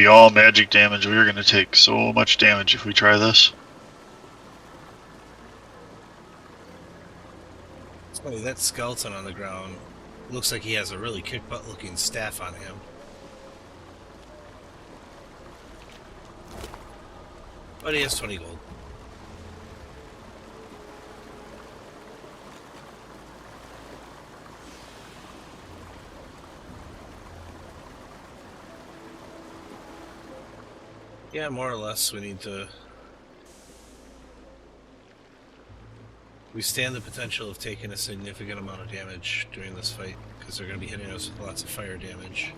be all magic damage. We are going to take so much damage if we try this. It's funny, that skeleton on the ground looks like he has a really kick-butt looking staff on him. But he has 20 gold. Yeah, more or less, we need to... We stand the potential of taking a significant amount of damage during this fight, because they're going to be hitting us with lots of fire damage.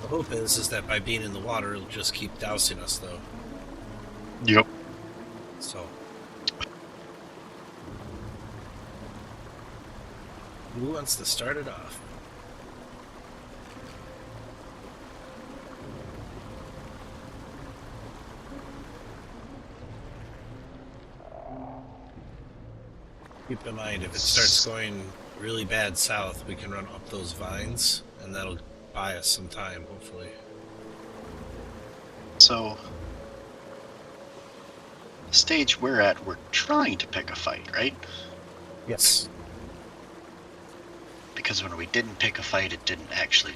The hope is that by being in the water, it'll just keep dousing us, though. Yep. So... Who wants to start it off? Keep in mind, if it starts going really bad south, we can run up those vines, and that'll buy us some time, hopefully. So, the stage we're at, we're trying to pick a fight, right? Yes. Because when we didn't pick a fight, it didn't actually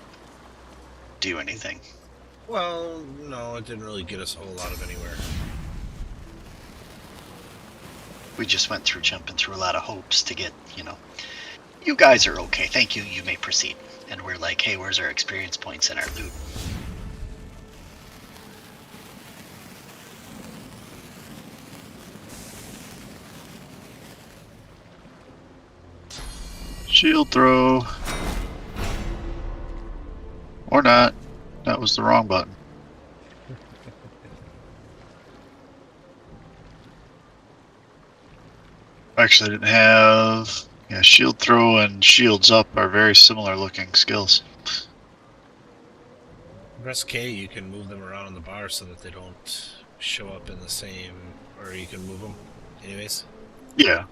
do anything. Well, no, it didn't really get us a whole lot of anywhere. We just went through jumping through a lot of hopes to get, you guys are okay, thank you, you may proceed. And we're like, hey, where's our experience points and our loot? Shield throw. Or not. That was the wrong button. Actually, I didn't have... Yeah, shield throw and shields up are very similar looking skills. Press K, you can move them around on the bar so that they don't show up in the same... Or you can move them anyways. Yeah.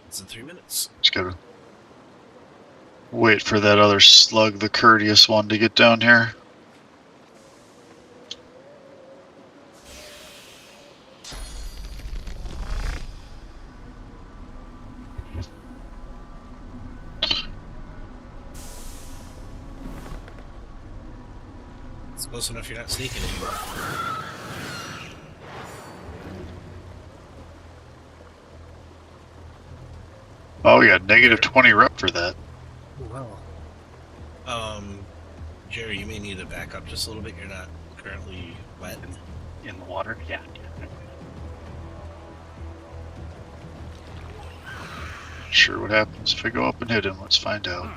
It's in 3 minutes. Just gotta wait for that other slug, the courteous one, to get down here. It's close enough you're not sneaking anymore. Oh yeah, negative 20 rep for that. Well. Jerry, you may need to back up just a little bit. You're not currently wet. In the water? Yeah. Sure, what happens if I go up and hit him? Let's find out.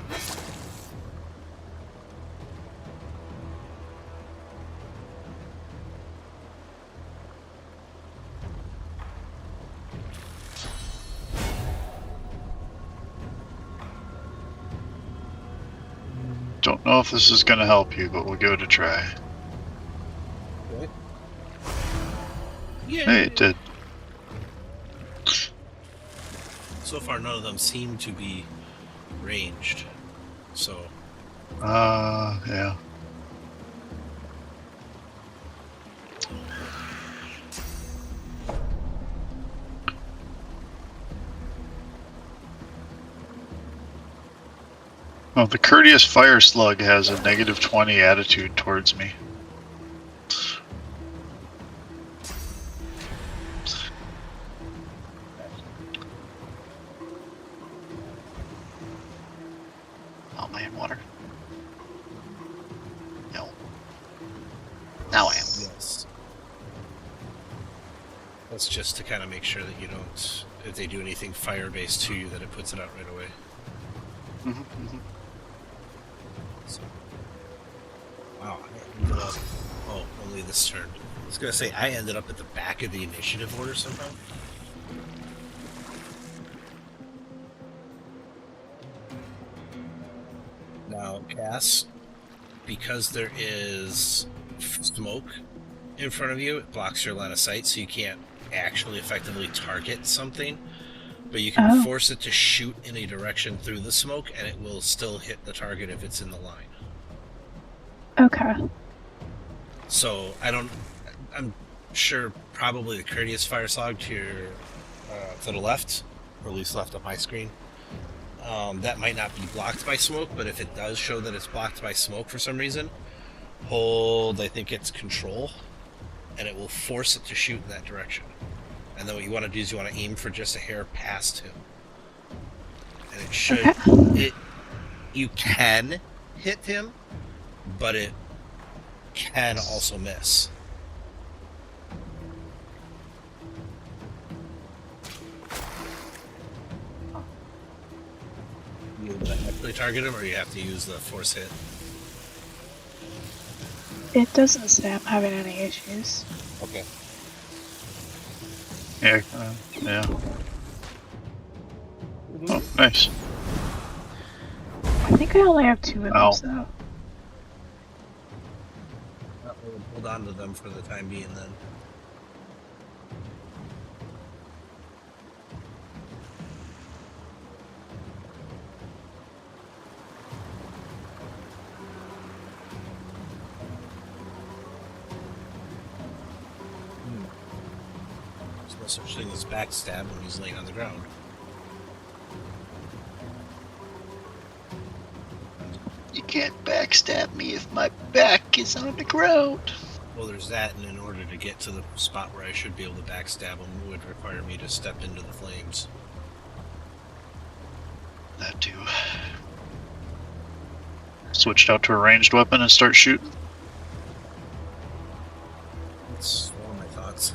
Don't know if this is going to help you, but we'll give it a try. Okay. Yeah. Hey, it did. So far, none of them seem to be ranged. So. Yeah. Oh, the courteous fire slug has a negative 20 attitude towards me. Oh, am I in water? No. Now I am. Yes. That's just to kind of make sure that you don't, if they do anything fire-based to you, that it puts it out right away. So. Wow. I ended up, oh, only this turn. I was going to say, I ended up at the back of the initiative order somehow. about Cass, because there is smoke in front of you, it blocks your line of sight, so you can't actually effectively target something. But you can force it to shoot in a direction through the smoke, and it will still hit the target if it's in the line. Okay. So I'm sure probably the Courteous Fire Slog to the left, or at least left on my screen. That might not be blocked by smoke, but if it does show that it's blocked by smoke for some reason, hold, I think it's control, and it will force it to shoot in that direction. And then what you want to do is you want to aim for just a hair past him. And it should... Okay. You can hit him, but it can also miss. You actually target him, or you have to use the force hit? It doesn't say I'm having any issues. Okay. Yeah. Yeah. Oh, nice. I think I only have 2 of those, though. We'll hold on to them for the time being, then. There's no such thing as backstab when he's laying on the ground. You can't backstab me if my back is on the ground. Well, there's that, and in order to get to the spot where I should be able to backstab him, it would require me to step into the flames. That too. Switched out to a ranged weapon and start shooting. That's one of my thoughts.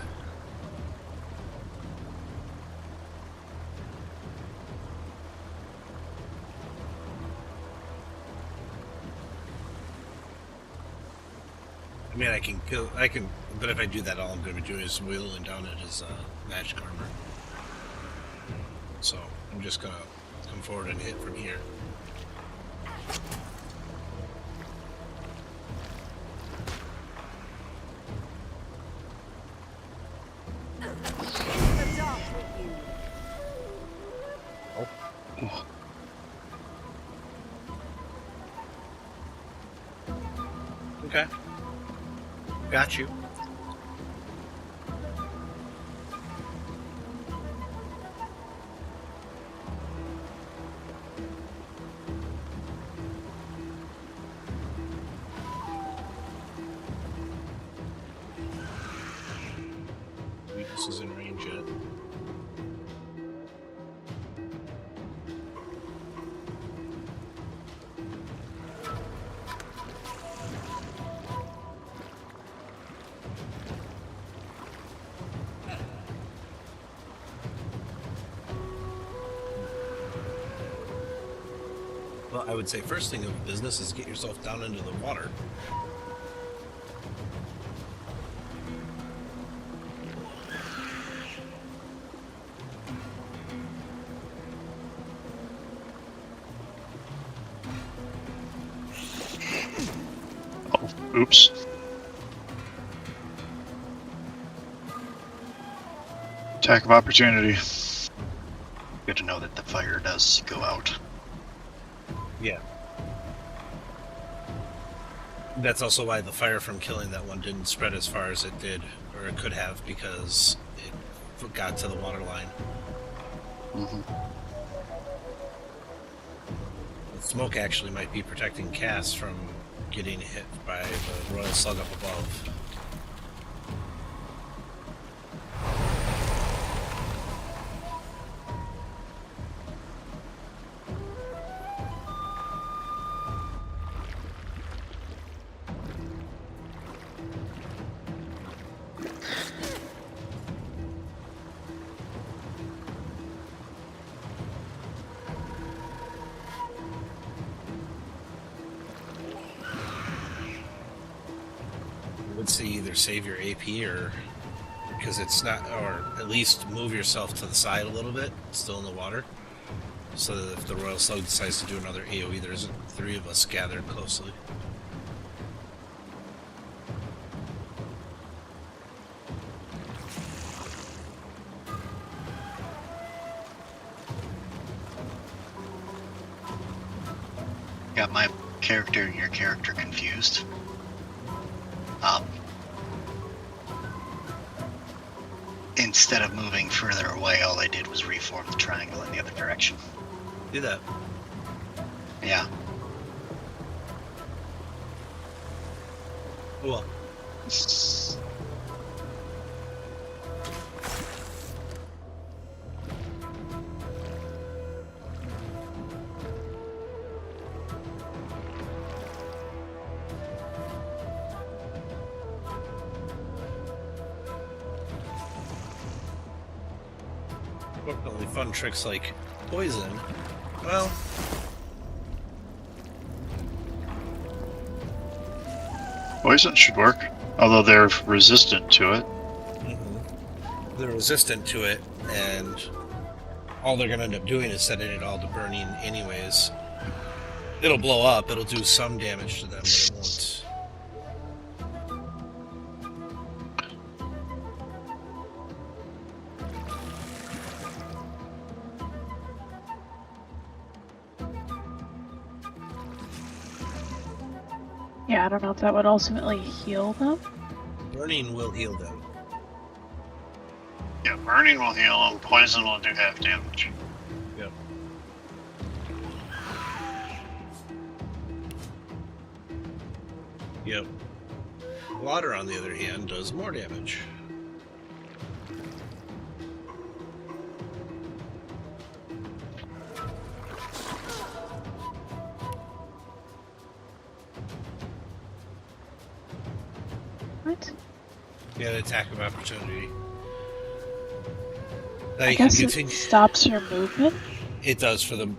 I mean, I can kill. But if I do that, all I'm going to be doing is whittling down at his magic armor. So I'm just going to come forward and hit from here. Okay. Got you. Weakness is in range yet. Well, I would say first thing of business is get yourself down into the water. Oh, oops. Attack of opportunity. Good to know that the fire does go out. Yeah. That's also why the fire from killing that one didn't spread as far as it did, or it could have, because it got to the water line. Mm-hmm. The smoke actually might be protecting Cass from getting hit by the royal slug up above. Would say either save your AP or because it's not, or at least move yourself to the side a little bit, still in the water. so that if the Royal Slug decides to do another AoE, there's 3 of us gathered closely. Got my character and your character confused. Instead of moving further away, all I did was reform the triangle in the other direction. Do that. Yeah. Cool. Fortunately, fun tricks like poison, well, Poison should work, although they're resistant to it. they're resistant to it, and all they're going to end up doing is setting it all to burning anyways. It'll blow up, it'll do some damage to them, but it won't. Yeah, I don't know if that would ultimately heal them. Burning will heal them. Yeah, burning will heal them, poison will do half damage. Yep. Yep. Water, on the other hand, does more damage. What? Yeah, an attack of opportunity. Now I you can guess it continue. stops your movement. It does for the.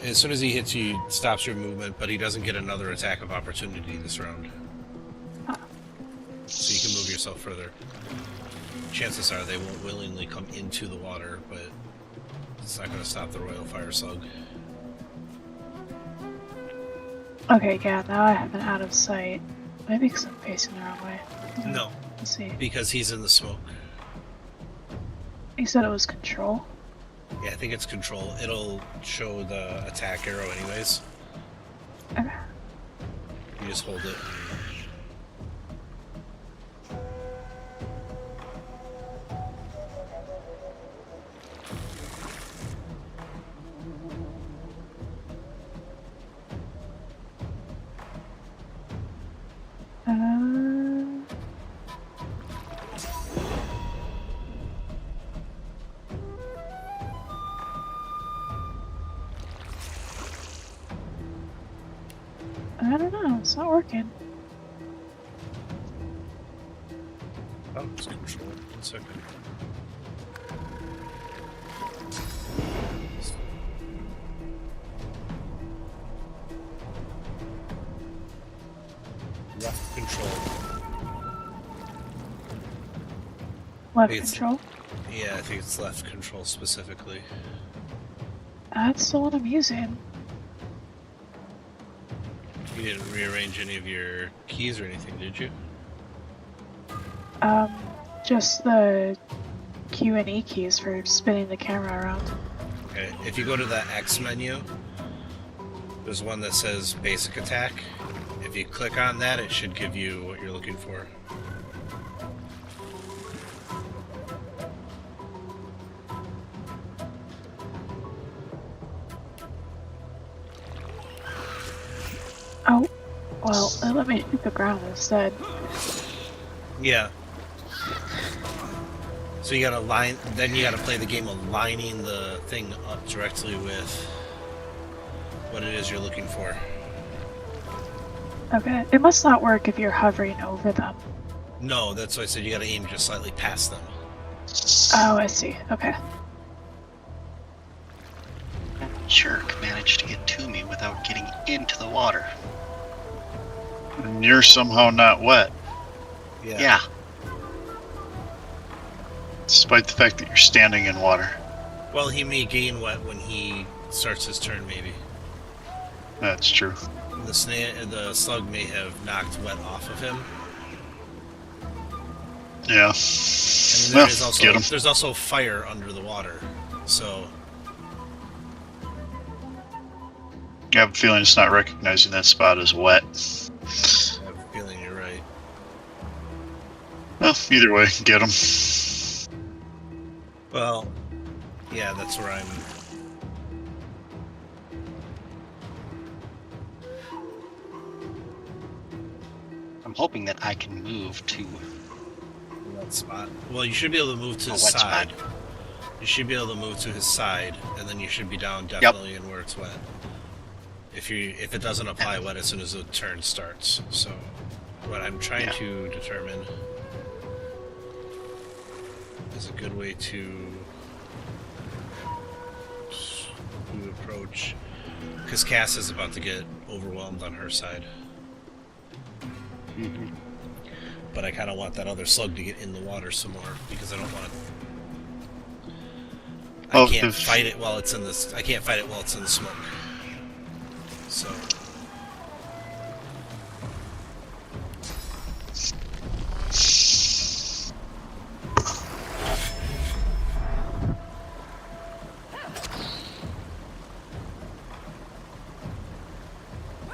As soon as he hits you, it stops your movement, but he doesn't get another attack of opportunity this round. Ah. So you can move yourself further. Chances are they won't willingly come into the water, but it's not going to stop the Royal Fire Slug. Okay, yeah, now I have an out of sight. Maybe because I'm facing the wrong way. No, Let's see. because he's in the smoke. You said it was control? Yeah, I think it's control. It'll show the attack arrow anyways. Okay. You just hold it. I don't know, it's not working. Oh, it's control. 1 second. Left control. Left It's- control? Yeah, I think it's left control specifically. That's the one I'm using. You didn't rearrange any of your keys or anything, did you? Just the Q and E keys for spinning the camera around. Okay, if you go to the X menu, there's one that says basic attack. If you click on that, it should give you what you're looking for. Oh, well, it let me shoot the ground instead. Yeah. So you gotta line, then you gotta play the game of lining the thing up directly with what it is you're looking for. Okay, it must not work if you're hovering over them. No, that's why I said you gotta aim just slightly past them. Oh, I see. Okay. That jerk managed to get to me without getting into the water. And you're somehow not wet, Yeah. despite the fact that you're standing in water. Well, he may gain wet when he starts his turn, maybe. That's true. The slug may have knocked wet off of him. Yeah. And Well, there's also fire under the water, so I have a feeling it's not recognizing that spot as wet. I have a feeling you're right. Well, either way, get him. Well, yeah, that's where I'm. I'm hoping that I can move to That spot. Well, you should be able to move to a his wet side. spot. You should be able to move to his side, and then you should be down definitely in where it's wet. If it doesn't apply wet as soon as the turn starts. So, what I'm trying to determine is a good way to approach, because Cass is about to get overwhelmed on her side. Mm-hmm. But I kind of want that other slug to get in the water some more, because I don't want to. I can't fight it while it's in this. I can't fight it while it's in the smoke. So.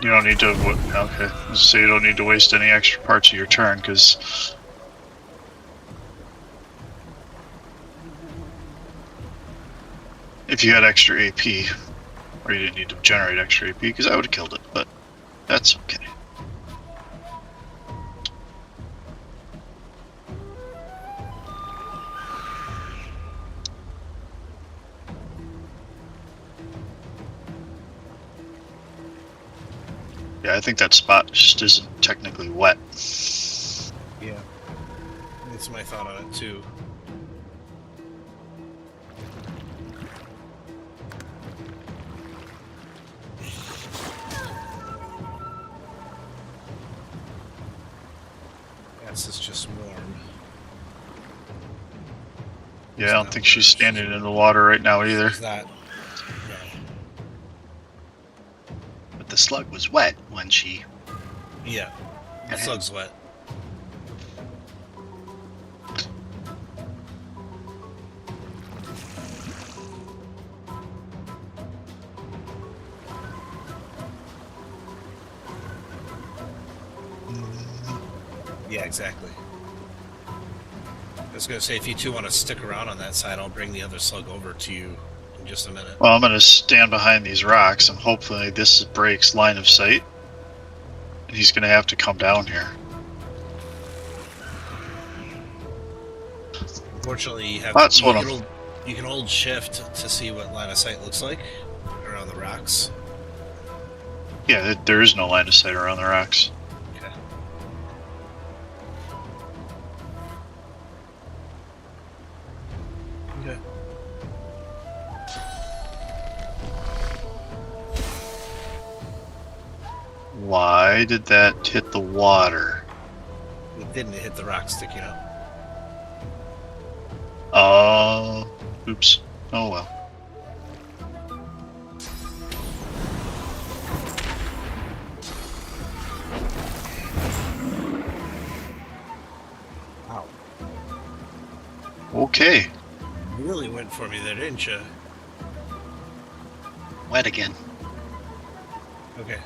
You don't need to. Okay, so you don't need to waste any extra parts of your turn because. If you had extra AP, or you didn't need to generate extra AP, because I would have killed it, but that's okay. Yeah, I think that spot just isn't technically wet. Yeah. That's my thought on it too. Yes, it's just warm. Yeah, I don't think she's standing in the water right now either. It's not. No. But the slug was wet when she. Yeah. The slug's wet. Yeah, exactly. I was going to say, if you two want to stick around on that side, I'll bring the other slug over to you in just a minute. Well, I'm going to stand behind these rocks, and hopefully this breaks line of sight. And he's going to have to come down here. Unfortunately, you have you can hold shift to see what line of sight looks like around the rocks. Yeah, there is no line of sight around the rocks. Okay. Okay. Why did that hit the water? It didn't hit the rock sticking up. Oops. Oh well. Wow. Okay. You really went for me there, didn't you? Wet again. Okay.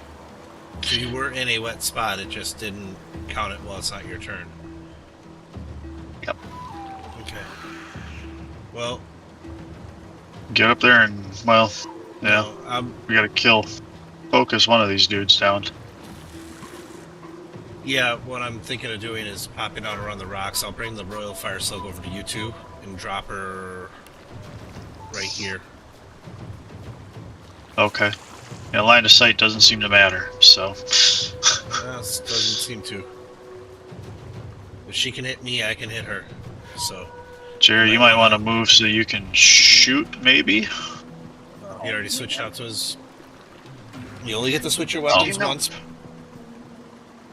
So you were in a wet spot, it just didn't count it while it's not your turn. Yep. Okay. Well, Get up there and, well, yeah. no, We gotta focus one of these dudes down. yeah, what I'm thinking of doing is popping out around the rocks. I'll bring the Royal Fire Slug over to you two and drop her right here. Okay. Yeah, line of sight doesn't seem to matter, so. Doesn't seem to. If she can hit me, I can hit her. So. Jerry, you might want to move so you can shoot, maybe? He already switched out to his. You only get to switch your weapons once.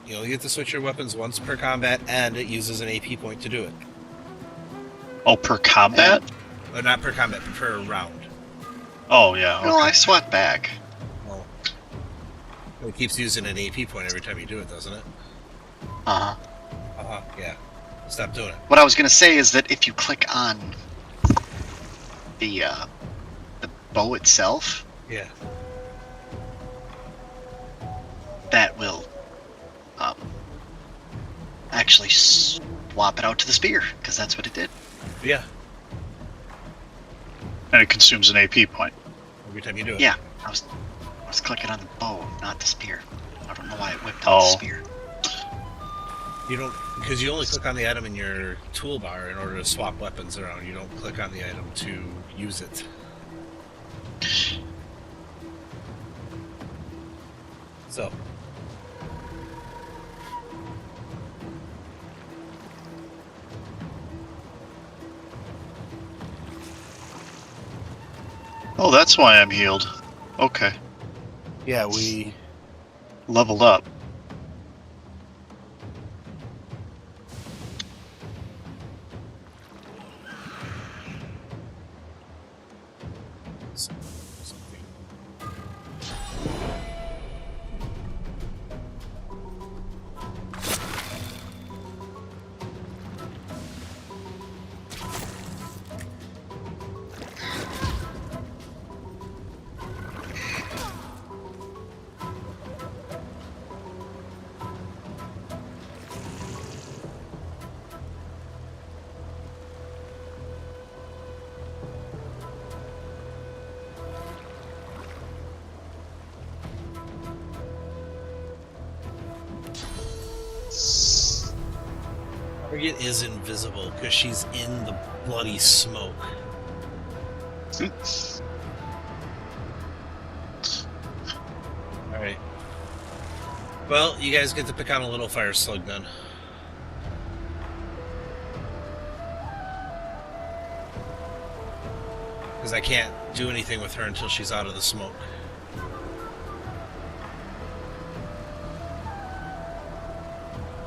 You only get to switch your weapons once per combat, and it uses an AP point to do it. Oh, per combat? Or not per combat, per round. Oh, yeah. Okay. No, I swat back. Well, it keeps using an AP point every time you do it, doesn't it? Uh-huh. Yeah. Stop doing it. What I was going to say is that if you click on the bow itself, Yeah. that will actually swap it out to the spear, because that's what it did. Yeah. And it consumes an AP point. Every time you do it. Yeah, I was clicking on the bow, not the spear. I don't know why it whipped out the spear. You don't, because you only click on the item in your toolbar in order to swap weapons around. You don't click on the item to use it. So. Oh, that's why I'm healed. Okay. Yeah, we... Leveled up. Target is invisible because she's in the bloody smoke. Alright. Well, you guys get to pick on a little fire slug then. Because I can't do anything with her until she's out of the smoke.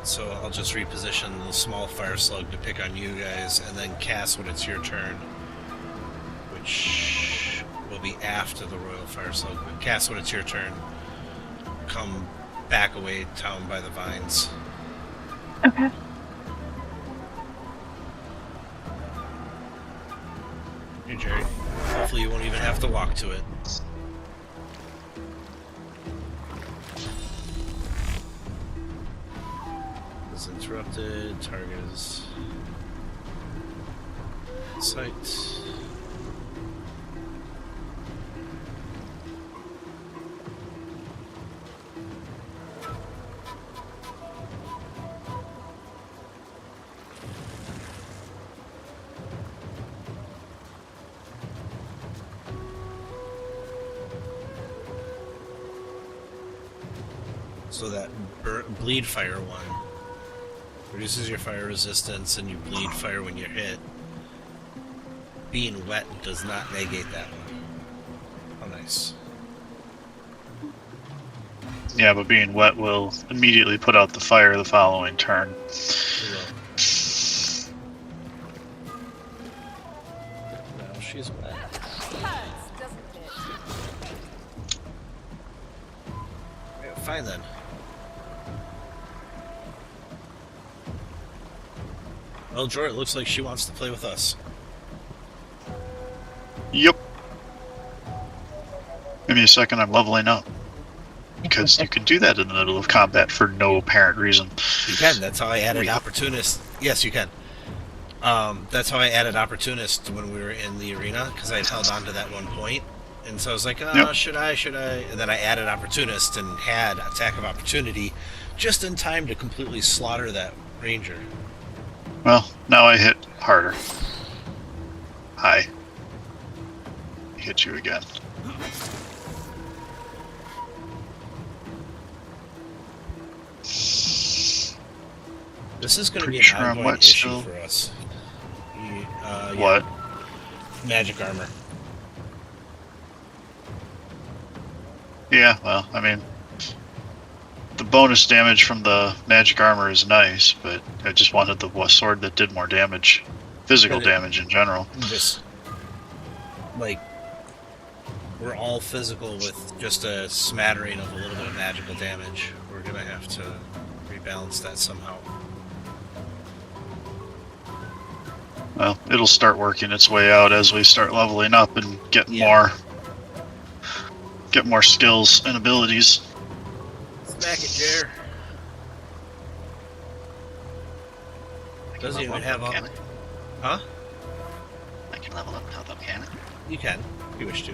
So I'll just reposition the small fire slug to pick on you guys, and then cast when it's your turn, which will be after the royal fire slug. But cast when it's your turn. Come back away down by the vines. Okay. Hey, Jerry. Hopefully you won't even have to walk to it. Is interrupted. Target is sight. So that bleed fire one reduces your fire resistance and you bleed fire when you're hit. Being wet does not negate that one. Oh, nice. Yeah, but being wet will immediately put out the fire the following turn. Now she's wet. Yeah, fine then. Well, Jor, it looks like she wants to play with us. Yep. Give me a second, I'm leveling up. Because you can do that in the middle of combat for no apparent reason. You can, that's how I added Opportunist. Yes, you can. That's how I added Opportunist when we were in the arena, because I held on to that one point. And so I was like, Yep. should I? And then I added Opportunist and had Attack of Opportunity just in time to completely slaughter that ranger. Well, now I hit harder. Hi. Hit you again. This is going to be Pretty an sure I'm ongoing wet issue still. for us. What? Magic armor. Yeah, well, I mean, the bonus damage from the magic armor is nice, but I just wanted the sword that did more damage. Physical But it- damage in general. Just, like, we're all physical with just a smattering of a little bit of magical damage. We're gonna have to rebalance that somehow. Well, it'll start working its way out as we start leveling up and get more skills and abilities. Smack it, Jer. Doesn't even have all. Huh? I can level up now, though, can I? You can, if you wish to.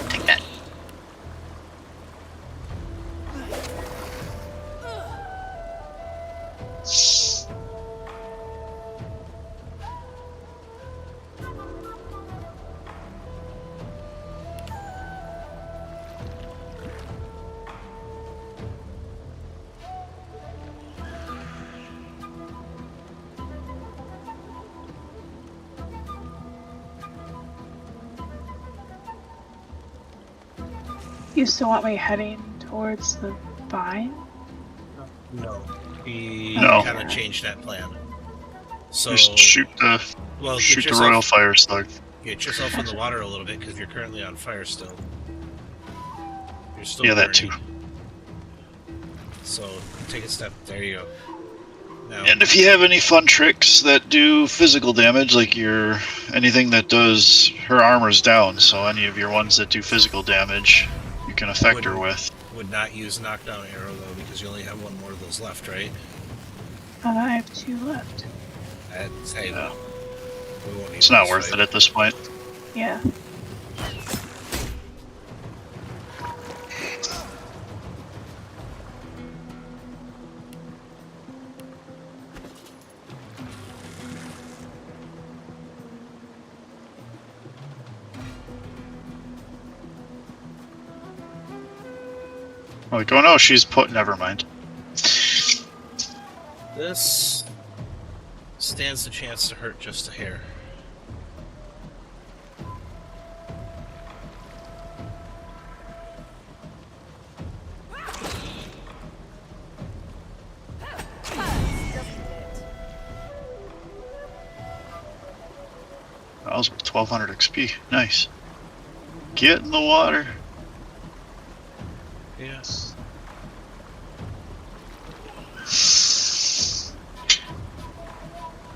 Take that. You still want me heading towards the vine? No. He No. kind of changed that plan. So Just shoot the royal fire slug. Get yourself in the water a little bit because you're currently on fire still. You're still Yeah, that burning. too. So take a step. There you go. Now, And if you have any fun tricks that do physical damage, like anything that does her armor's down, so any of your ones that do physical damage, you can affect her with. would not use knockdown arrow though because you only have one more of those left, right? I have 2 left. Hey, Yeah. we won't need It's not this worth fight. it at this point. Yeah. Like, oh no, she's put. Never mind. This stands the chance to hurt just a hair. That was 1200 XP. Nice. Get in the water. Yes.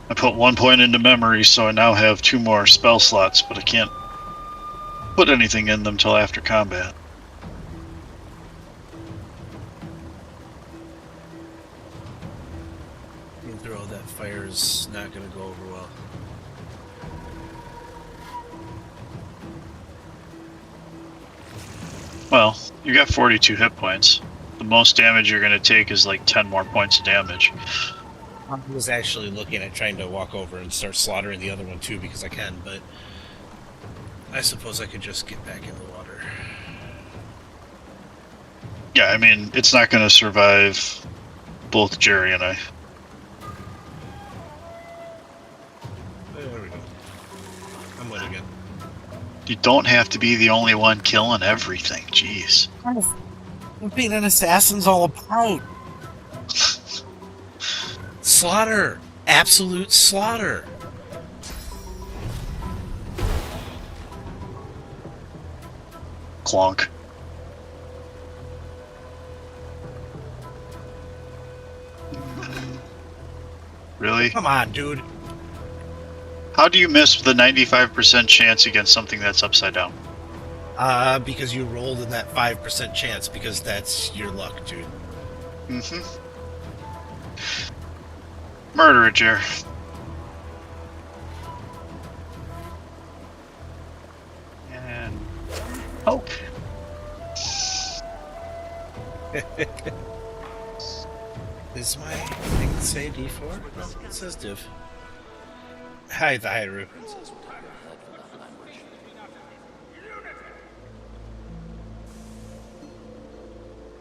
I put 1 point into memory, so I now have 2 more spell slots, but I can't put anything in them till after combat. You throw that fire's not going to go over well. Well, you got 42 hit points. The most damage you're going to take is like 10 more points of damage. I was actually looking at trying to walk over and start slaughtering the other one too because I can, but I suppose I could just get back in the water. Yeah, I mean, it's not going to survive both Jerry and I. There we go. I'm wet again. You don't have to be the only one killing everything. Jeez. What being an assassin's all about? Slaughter! Absolute slaughter! Clonk. Really? Come on, dude. How do you miss the 95% chance against something that's upside down? Because you rolled in that 5% chance because that's your luck, dude. Mm-hmm. Murder it, Jer. And hope. Is my thing say D4? No, it says div. Hi, the Hyru.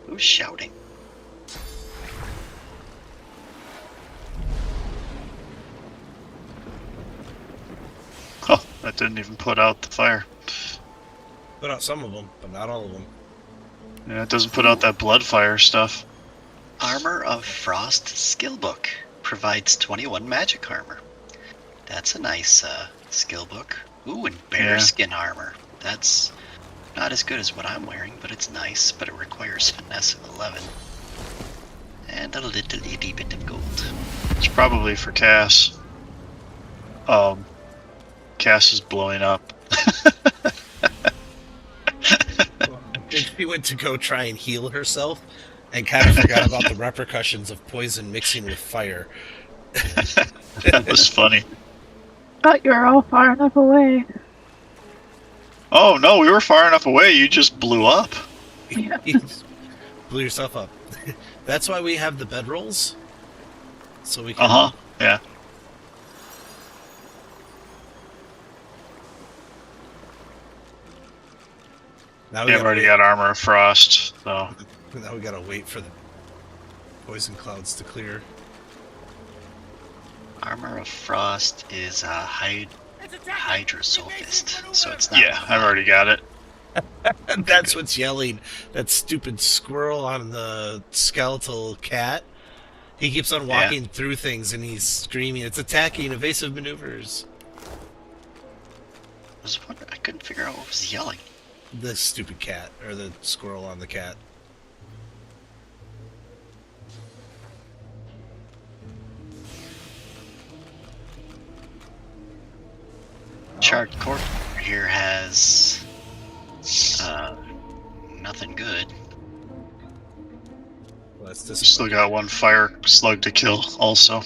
Who's shouting? Oh, that didn't even put out the fire. Put out some of them, but not all of them. Yeah, it doesn't put out that blood fire stuff. Armor of Frost skill book provides 21 magic armor. That's a nice skill book. Ooh, and bearskin armor. That's not as good as what I'm wearing, but it's nice. But it requires finesse of 11 and a little itty bit of gold. It's probably for Cass. Cass is blowing up. She went to go try and heal herself and kind of forgot about the repercussions of poison mixing with fire. That was funny. Thought you were all far enough away. Oh no, we were far enough away. You just blew up. Yeah. You blew yourself up. That's why we have the bedrolls. So we can. Yeah. Now I've already got Armor of Frost, so. Now we gotta wait for the poison clouds to clear. Armor of Frost is a Hydrosophist, so it's not. Yeah, I've already got it. That's what's yelling. That stupid squirrel on the skeletal cat. He keeps on walking through things and he's screaming, "It's attacking! Evasive maneuvers!" I couldn't figure out what was yelling. The stupid cat, or the squirrel on the cat. Chart Court here has nothing good. Well, that's Still got one fire slug to kill, also.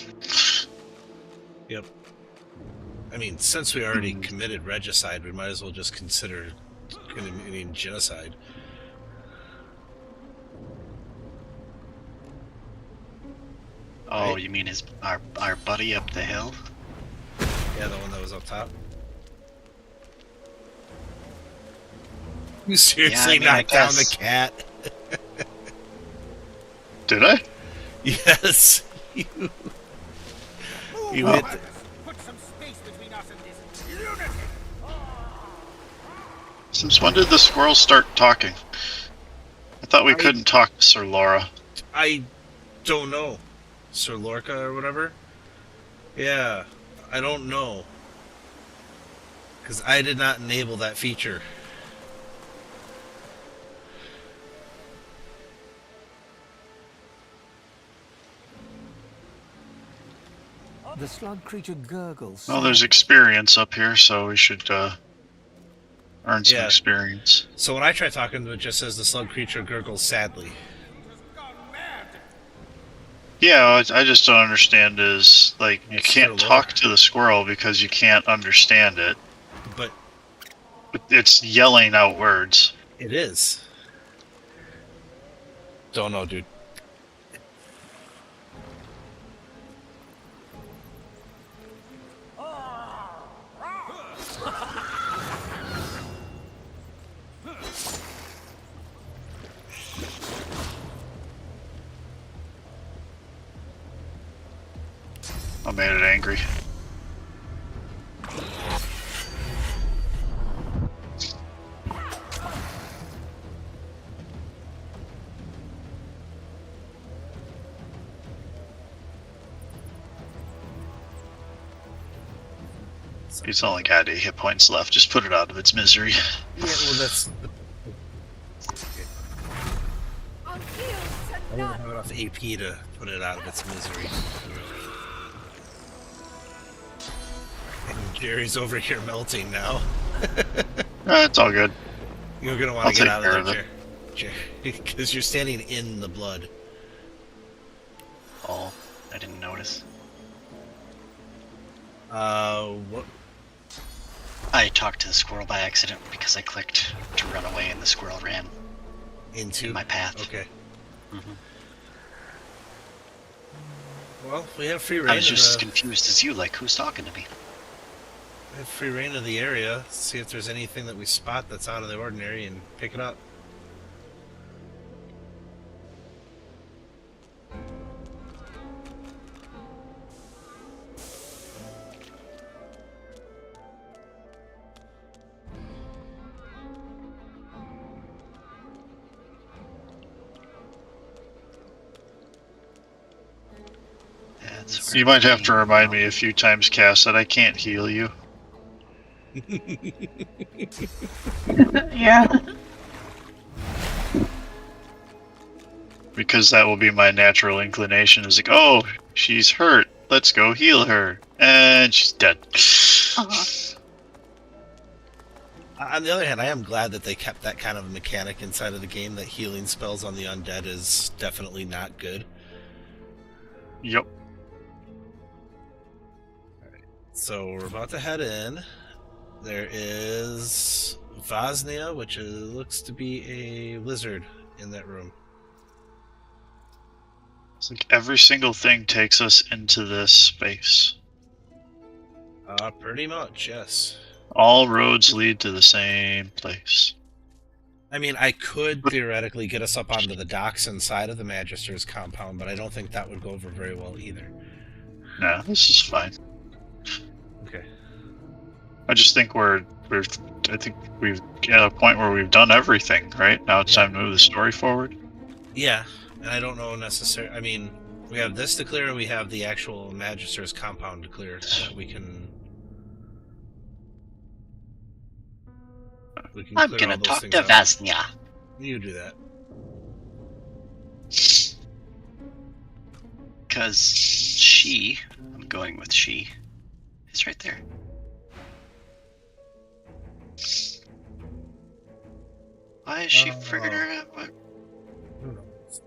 Yep. I mean, since we already committed regicide, we might as well just consider committing genocide. Oh, Right. you mean our buddy up the hill? Yeah, the one that was up top. You seriously knocked down the cat? Did I? Yes. You hit. Put some space between us and this lunatic. Since when did the squirrels start talking? I thought we couldn't talk to Sir Laura. I don't know. Sir Lorca or whatever? Yeah, I don't know. Because I did not enable that feature. The slug creature gurgles. Well, there's experience up here, so we should earn some experience. So when I try talking to it, just says the slug creature gurgles sadly. Yeah, I just don't understand is, like, you can't talk to the squirrel because you can't understand it. But it's yelling out words. It is. Don't know, dude. I made it angry. He's only got 8 hit points left. Just put it out of its misery. Yeah, well, that's. I don't have enough AP to put it out of its misery. And Jerry's over here melting now. It's all good. You're gonna want to get out of there, Jerry, because you're standing in the blood. Oh, I didn't notice. What? I talked to the squirrel by accident because I clicked to run away and the squirrel ran Into my path. Okay. Mm-hmm. Well, we have free reign. I was just as confused as you, like, who's talking to me? We have free reign of the area. See if there's anything that we spot that's out of the ordinary and pick it up. That's You might have to remind me a few times, Cass, that I can't heal you. Yeah. Because that will be my natural inclination. Is like, oh, she's hurt. Let's go heal her. And she's dead. Uh-huh. On the other hand, I am glad that they kept that kind of mechanic inside of the game, that healing spells on the undead is definitely not good. Yep. So we're about to head in. There is Vosnia, which looks to be a lizard in that room. It's like every single thing takes us into this space. Pretty much, yes. All roads lead to the same place. I mean, I could theoretically get us up onto the docks inside of the Magister's compound, but I don't think that would go over very well either. Nah, this is fine. Okay. I just think I think we've at a point where we've done everything, right? Now it's time to move the story forward. Yeah, and I don't know necessarily. I mean, we have this to clear, and we have the actual Magister's compound to clear that we can. I'm gonna talk to Vosnia. You do that. Because I'm going with she, is right there. Why is she figuring her out? What? Who knows?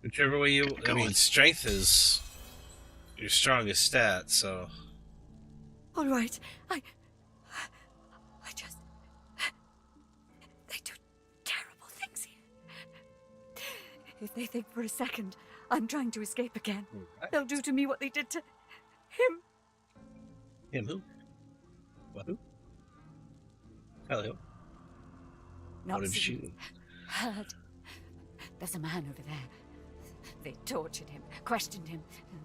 Whichever way you. I mean, strength is your strongest stat, so. All right, I just... They do terrible things here. If they think for a second I'm trying to escape again, they'll do to me what they did to him. Him who? What who? Hello. Not What did seen, she? heard. There's a man over there. They tortured him, questioned him.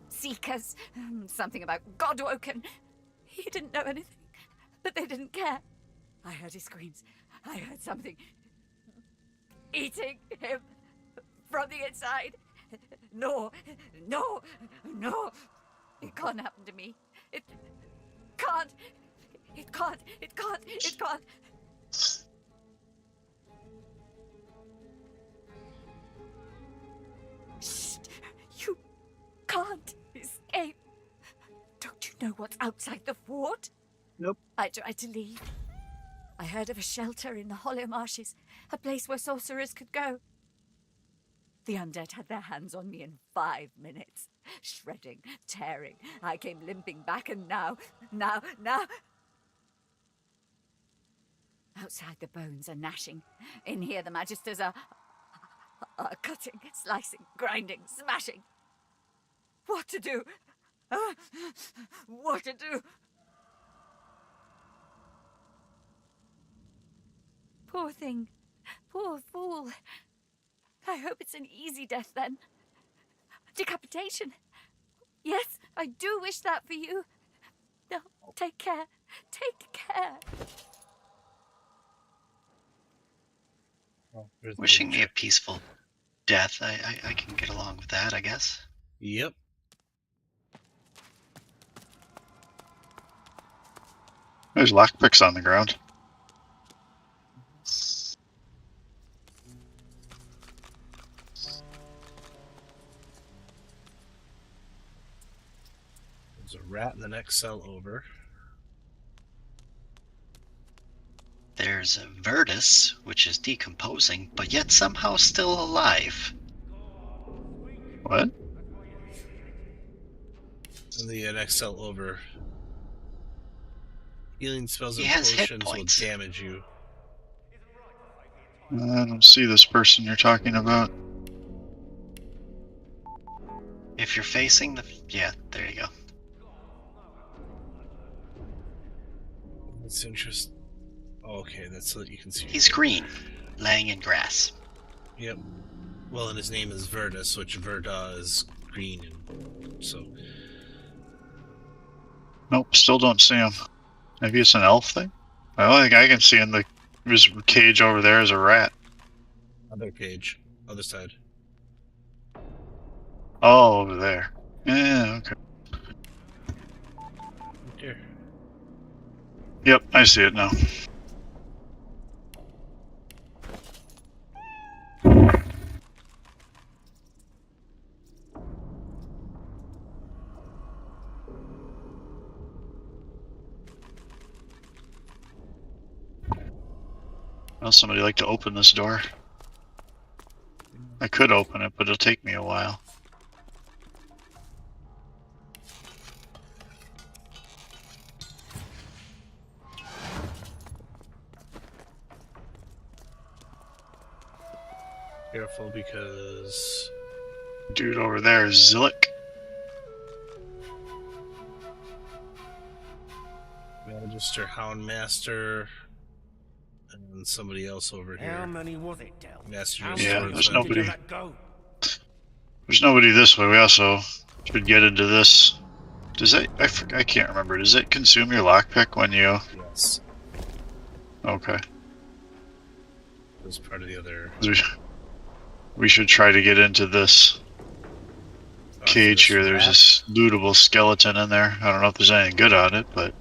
Seekers, something about Godwoken. He didn't know anything, but they didn't care. I heard his screams. I heard something eating him from the inside. No. It can't happen to me. It can't. Shh! You can't escape. Don't you know what's outside the fort? Nope. I tried to leave. I heard of a shelter in the Hollow Marshes, a place where sorcerers could go. The undead had their hands on me in 5 minutes. Shredding, tearing. I came limping back, and now... Outside, the bones are gnashing. In here, the Magisters are cutting, slicing, grinding, smashing. What to do? What to do? Poor thing. Poor fool. I hope it's an easy death then. Decapitation. Yes, I do wish that for you. No, take care. Take care. Oh, Wishing me a peaceful death. I can get along with that, I guess. Yep. There's lockpicks on the ground. There's a rat in the next cell over. There's a Virtus, which is decomposing, but yet somehow still alive. What? In the next cell over. Healing spells He and has hit potions will points. damage you. I don't see this person you're talking about. If you're facing the... Yeah, there you go. That's interesting. Oh, okay, that's so that you can see. He's green, laying in grass. Yep. Well, and his name is Virtus, which Verda is green, and so. Nope, still don't see him. Maybe it's an elf thing? The only thing I can see in the this cage over there is a rat. Other cage. Other side. Oh, over there. Yeah, okay. Right there. Yep, I see it now. Well, somebody like to open this door. I could open it, but it'll take me a while. Careful because Dude over there is Zillick. Magister, Houndmaster, and somebody else over How here. many was it, Del? Master How of Yeah, many there's Swordsman. did you nobody. let go? There's nobody this way. We also should get into this. Does it? I can't remember. Does it consume your lockpick when you? Yes. Okay. It was part of the other We should try to get into this cage here. There's this lootable skeleton in there. I don't know if there's anything good on it, but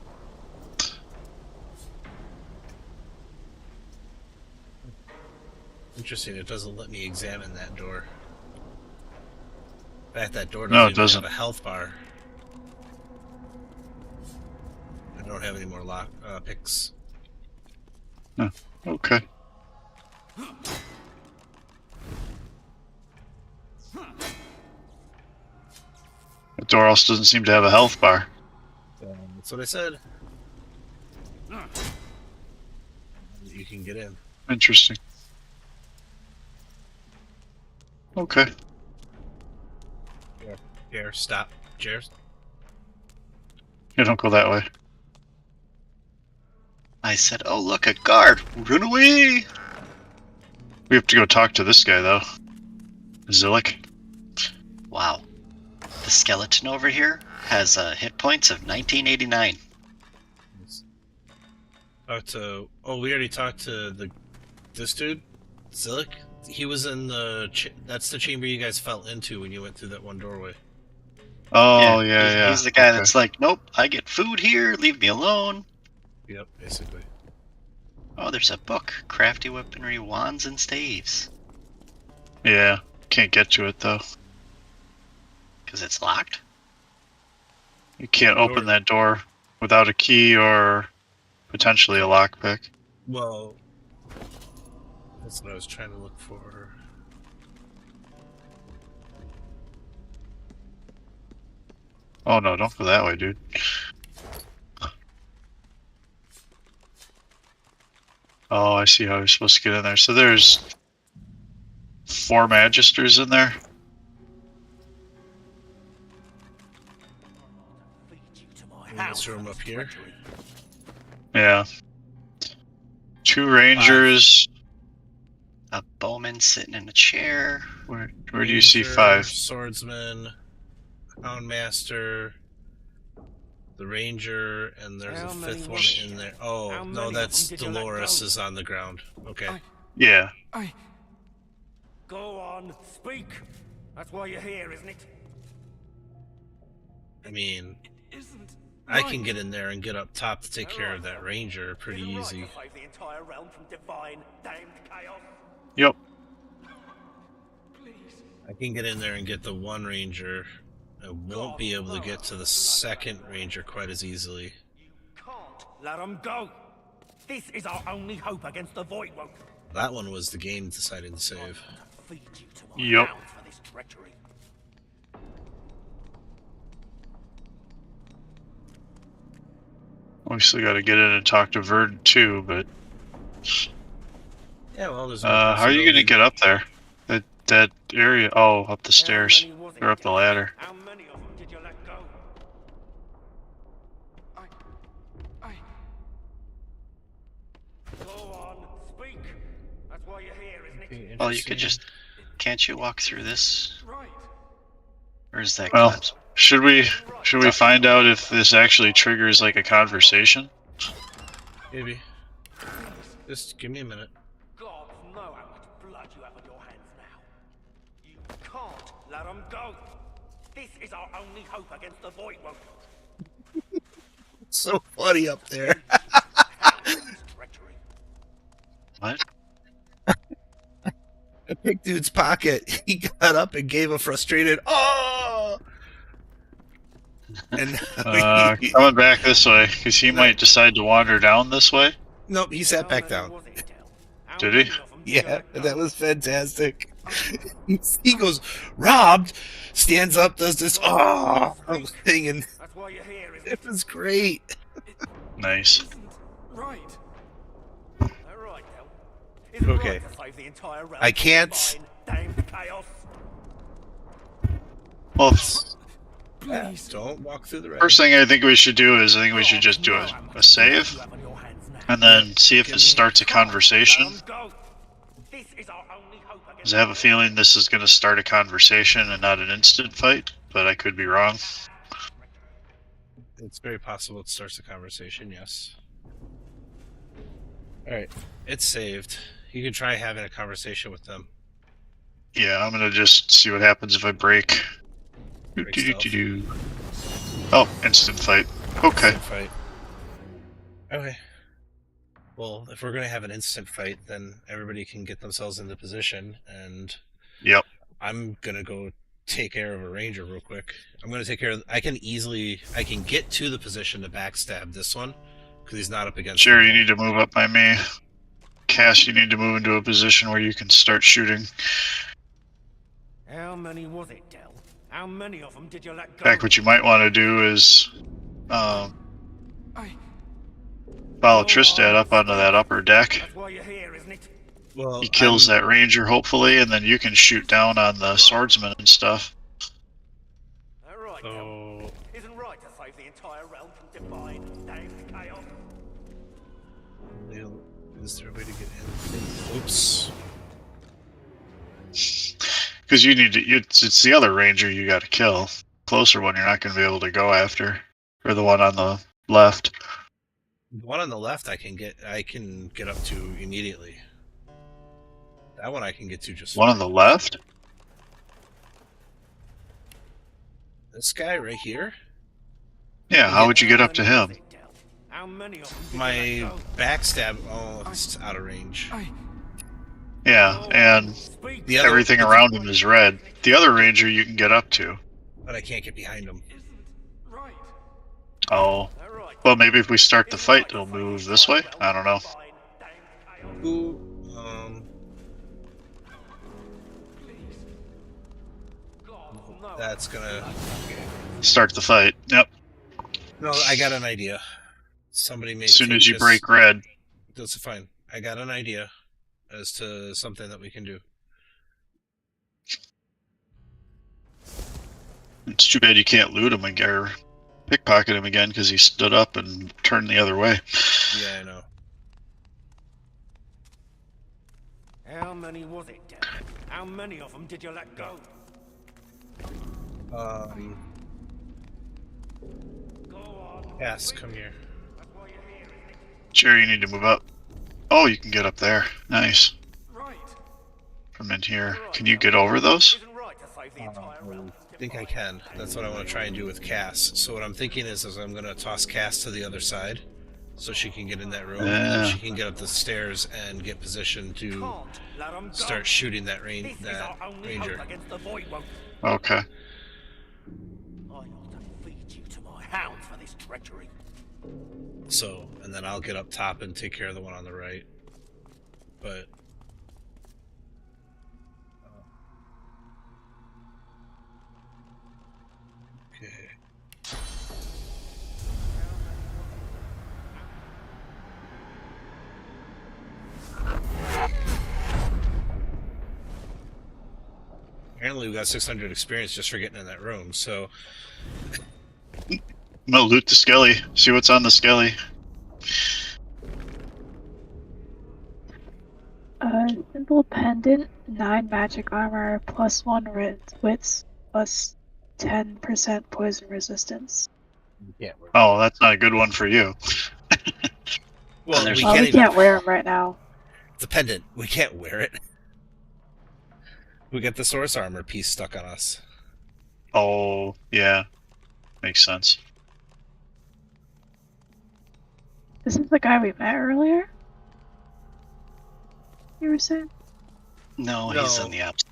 Interesting, it doesn't let me examine that door. In fact, that door doesn't No, it even doesn't. have a health bar. I don't have any more lock picks. okay. The door also doesn't seem to have a health bar. That's what I said. You can get in. Interesting. Okay. Here, stop. Cheers. Yeah, don't go that way. I said, oh, look, a guard. Run away. We have to go talk to this guy, though. Zillick. Wow. The skeleton over here has hit points of 1989. We already talked to this dude, Zillick. He was in the. That's the chamber you guys fell into when you went through that one doorway. Oh, yeah. He's the guy Okay. that's like, nope, I get food here, leave me alone. Yep, basically. Oh, there's a book. Crafty weaponry, wands, and staves. Yeah. Can't get to it, though. Because it's locked? You can't open that door without a key or potentially a lockpick. Well, that's what I was trying to look for. Oh no, don't go that way, dude. Oh, I see how you're supposed to get in there. So there's 4 Magisters in there. Feed you to my In house this room for up this here. treachery. Yeah. 2 Rangers. A bowman sitting in a chair. Where do you see Ranger, 5? Swordsman, Houndmaster, the Ranger, and there's How a many 5th one was in there. How Oh, many no, of that's them did you let Dolores go? is on the ground. Okay. Yeah. Go on, speak. That's why you're here, isn't it? I mean, Isn't. I can get in there and get up top to take care of that Ranger pretty easy. Save the entire realm from divine, damned chaos. Yep. Please. I can get in there and get the 1 Ranger. I won't be able to get to the 2nd Ranger quite as easily. You can't let them go. This is our only hope against the Void Woke. That one was the game deciding to save. Feed you to my Yep. hounds for this treachery. We still got to get in and talk to Verd too, but Yeah, well, there's how are you gonna get up there? That area? Oh, up the stairs How many was it, or up the Del? ladder. How many of them did you let go? Go on, speak. That's why you're here, isn't it? Well, you could just... Can't you walk through this? Right. Or is that Well, collapse? should we find out if this actually triggers like a conversation? Maybe. Just give me a minute. Gods know how much blood you have on your hands now. You can't let them go. This is our only hope against the Void Woken. So funny up there. Treachery. What? I picked dude's pocket. He got up and gave a frustrated "Oh!" And Coming back this way, because he might decide to wander down this way. nope, he sat back down. Did he? Yeah, that was fantastic. He goes, robbed, stands up, does this "oh" thing, and That's why you're here, isn't it was great. Nice. right? All right, Del. Isn't Okay. right to save the entire realm I can't- from damned chaos. Well, Please. Don't walk through the red. first thing I think we should do is I think we should just do a save, You have on your hands now. and then see if it starts a conversation. Let 'em go. This is our only hope against Because I have a feeling this is going to start a conversation and not an instant fight, but I could be wrong. It's very possible it starts a conversation, yes. Alright, it's saved. You can try having a conversation with them. Yeah, I'm going to just see what happens if I break. Break Oh, instant fight. Okay. Instant fight. Okay. Well, if we're going to have an instant fight, then everybody can get themselves into position, and Yep. I'm going to go take care of a ranger real quick. I'm going to take care of... I can get to the position to backstab this one, because he's not up against Sure, the you wall. need to move up by me. Cass, you need to move into a position where you can start shooting. How many was it, Del? How many of them did you let In go? fact, what you might want to do is I... follow Tristad up onto that upper deck. That's why you're here, isn't it? Well, He kills that ranger, hopefully, and then you can shoot down on the swordsman and stuff. All right, Del. So... Isn't right to save the entire realm from divine damned chaos. Is there a way to get in? Oops. Because you need to. It's the other ranger you got to kill. Closer one, you're not going to be able to go after, or the one on the left. The one on the left I can get up to immediately. That one I can get to just One fine. on the left. This guy right here? Yeah, how would you get up to him? How many of them did you My let go? backstab, oh, it's out of range. Yeah, and Speak. The other, everything around him is red. The other ranger you can get up to. but I can't get behind him. Oh, All right. well, maybe if we start the fight, it'll move this way. I don't know. Who? That's gonna. Start the fight. Yep. No, I got an idea. Somebody may. As soon take as you this- break red. That's fine. I got an idea as to something that we can do. It's too bad you can't loot him again, or pickpocket him again, because he stood up and turned the other way. Yeah, I know. How many was it, Del? How many of them did you let go? Go on. Cass, come here. That's why you're here, isn't it? Sure, you need to move up. Oh, you can get up there. Nice. Right. From in here. Can you get over those? Isn't right to save the entire realm. I think I can. That's what I want to try and do with Cass. So what I'm thinking is I'm going to toss Cass to the other side, so she can get in that room, and then Yeah. she can get up the stairs and get positioned to Can't let 'em go. start shooting that This is our only ranger. hope against the Void Woken. Okay. I ought to feed you to my hounds for this treachery. So, and then I'll get up top and take care of the one on the right. But okay. Apparently we got 600 experience just for getting in that room, so I'm gonna loot the skelly. See what's on the skelly. Simple pendant, 9 magic armor, +1 wits, plus 10% poison resistance. yeah. Oh, that's not a good one for you. Well, there's- we Well, can't we even. can't wear them right now. It's a pendant. We can't wear it. We get the source armor piece stuck on us. Oh, yeah. Makes sense. This is the guy we met earlier? You were saying? No, he's No. on the opposite.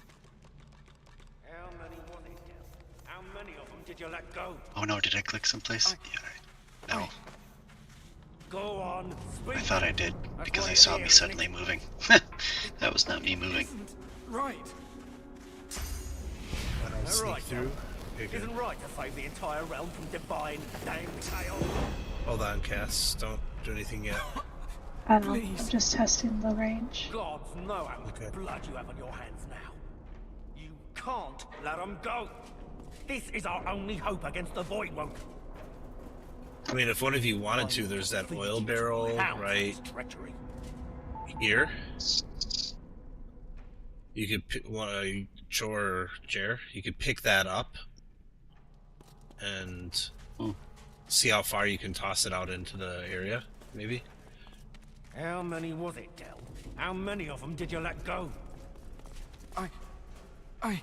How many was it, Del? How many of them did you let go? Oh no, did I click someplace? Yeah. No, Go on, speak. I thought I did because why I you're saw here, me isn't suddenly moving. That was not me moving. Isn't right. When I sneak Alright, through. You're good. Isn't right to save the entire realm from divine damn chaos. Hold on, Cass. Don't do anything yet. I don't know. Please. I'm just testing the range. Gods know how much Okay. blood you have on your hands now. You can't let them go. This is our only hope against the Void Woke. I mean, if one of you wanted to, there's that oil barrel right here. You could pick one, Chor or Jer. You could pick that up and see how far you can toss it out into the area. Maybe. How many was it, Del? How many of them did you let go? I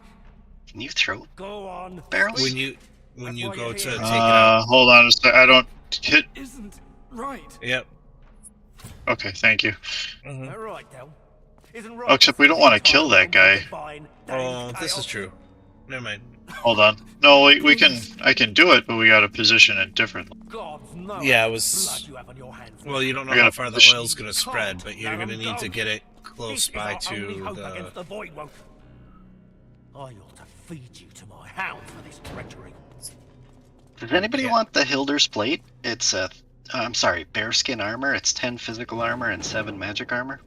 Can you throw Go on. barrels? When you That's go why you're to here. take it out. Hold on a sec. I don't hit. isn't right. Yep. Okay, thank you. Mhm. All right, Del. Isn't right. Oh, except we don't want to kill that guy. Oh, this is true. Never mind. Hold on. No, we can. I can do it, but we got to position it differently. Gods know Yeah, how it much was- blood you have on your hands. Well, you don't know I gotta how far the push- oil's going to spread, but you're going to need to get it close This is by our only to hope against the. the Void Woke. I ought to feed you to my hounds for this treachery. Does anybody Yeah. want the Hilder's plate? It's I'm sorry, bearskin armor. It's 10 physical armor and 7 magic armor.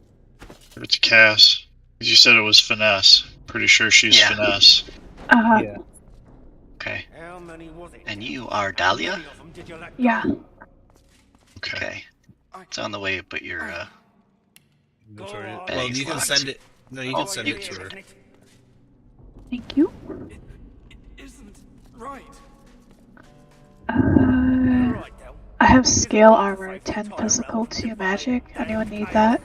It's Cass. You said it was finesse. Pretty sure she's Yeah. finesse. Uh-huh. Yeah. Okay. How many was it? And you are How Dahlia? many of them did you let go? Yeah. Okay. Okay. It's on the way, but you're Go Sorry. on. Well, you can Locked. send it. No, you Oh, can send you it to her. Thank you. Isn't right. All right, Del. I have scale armor, 10 physical, 2 magic. Anyone need that?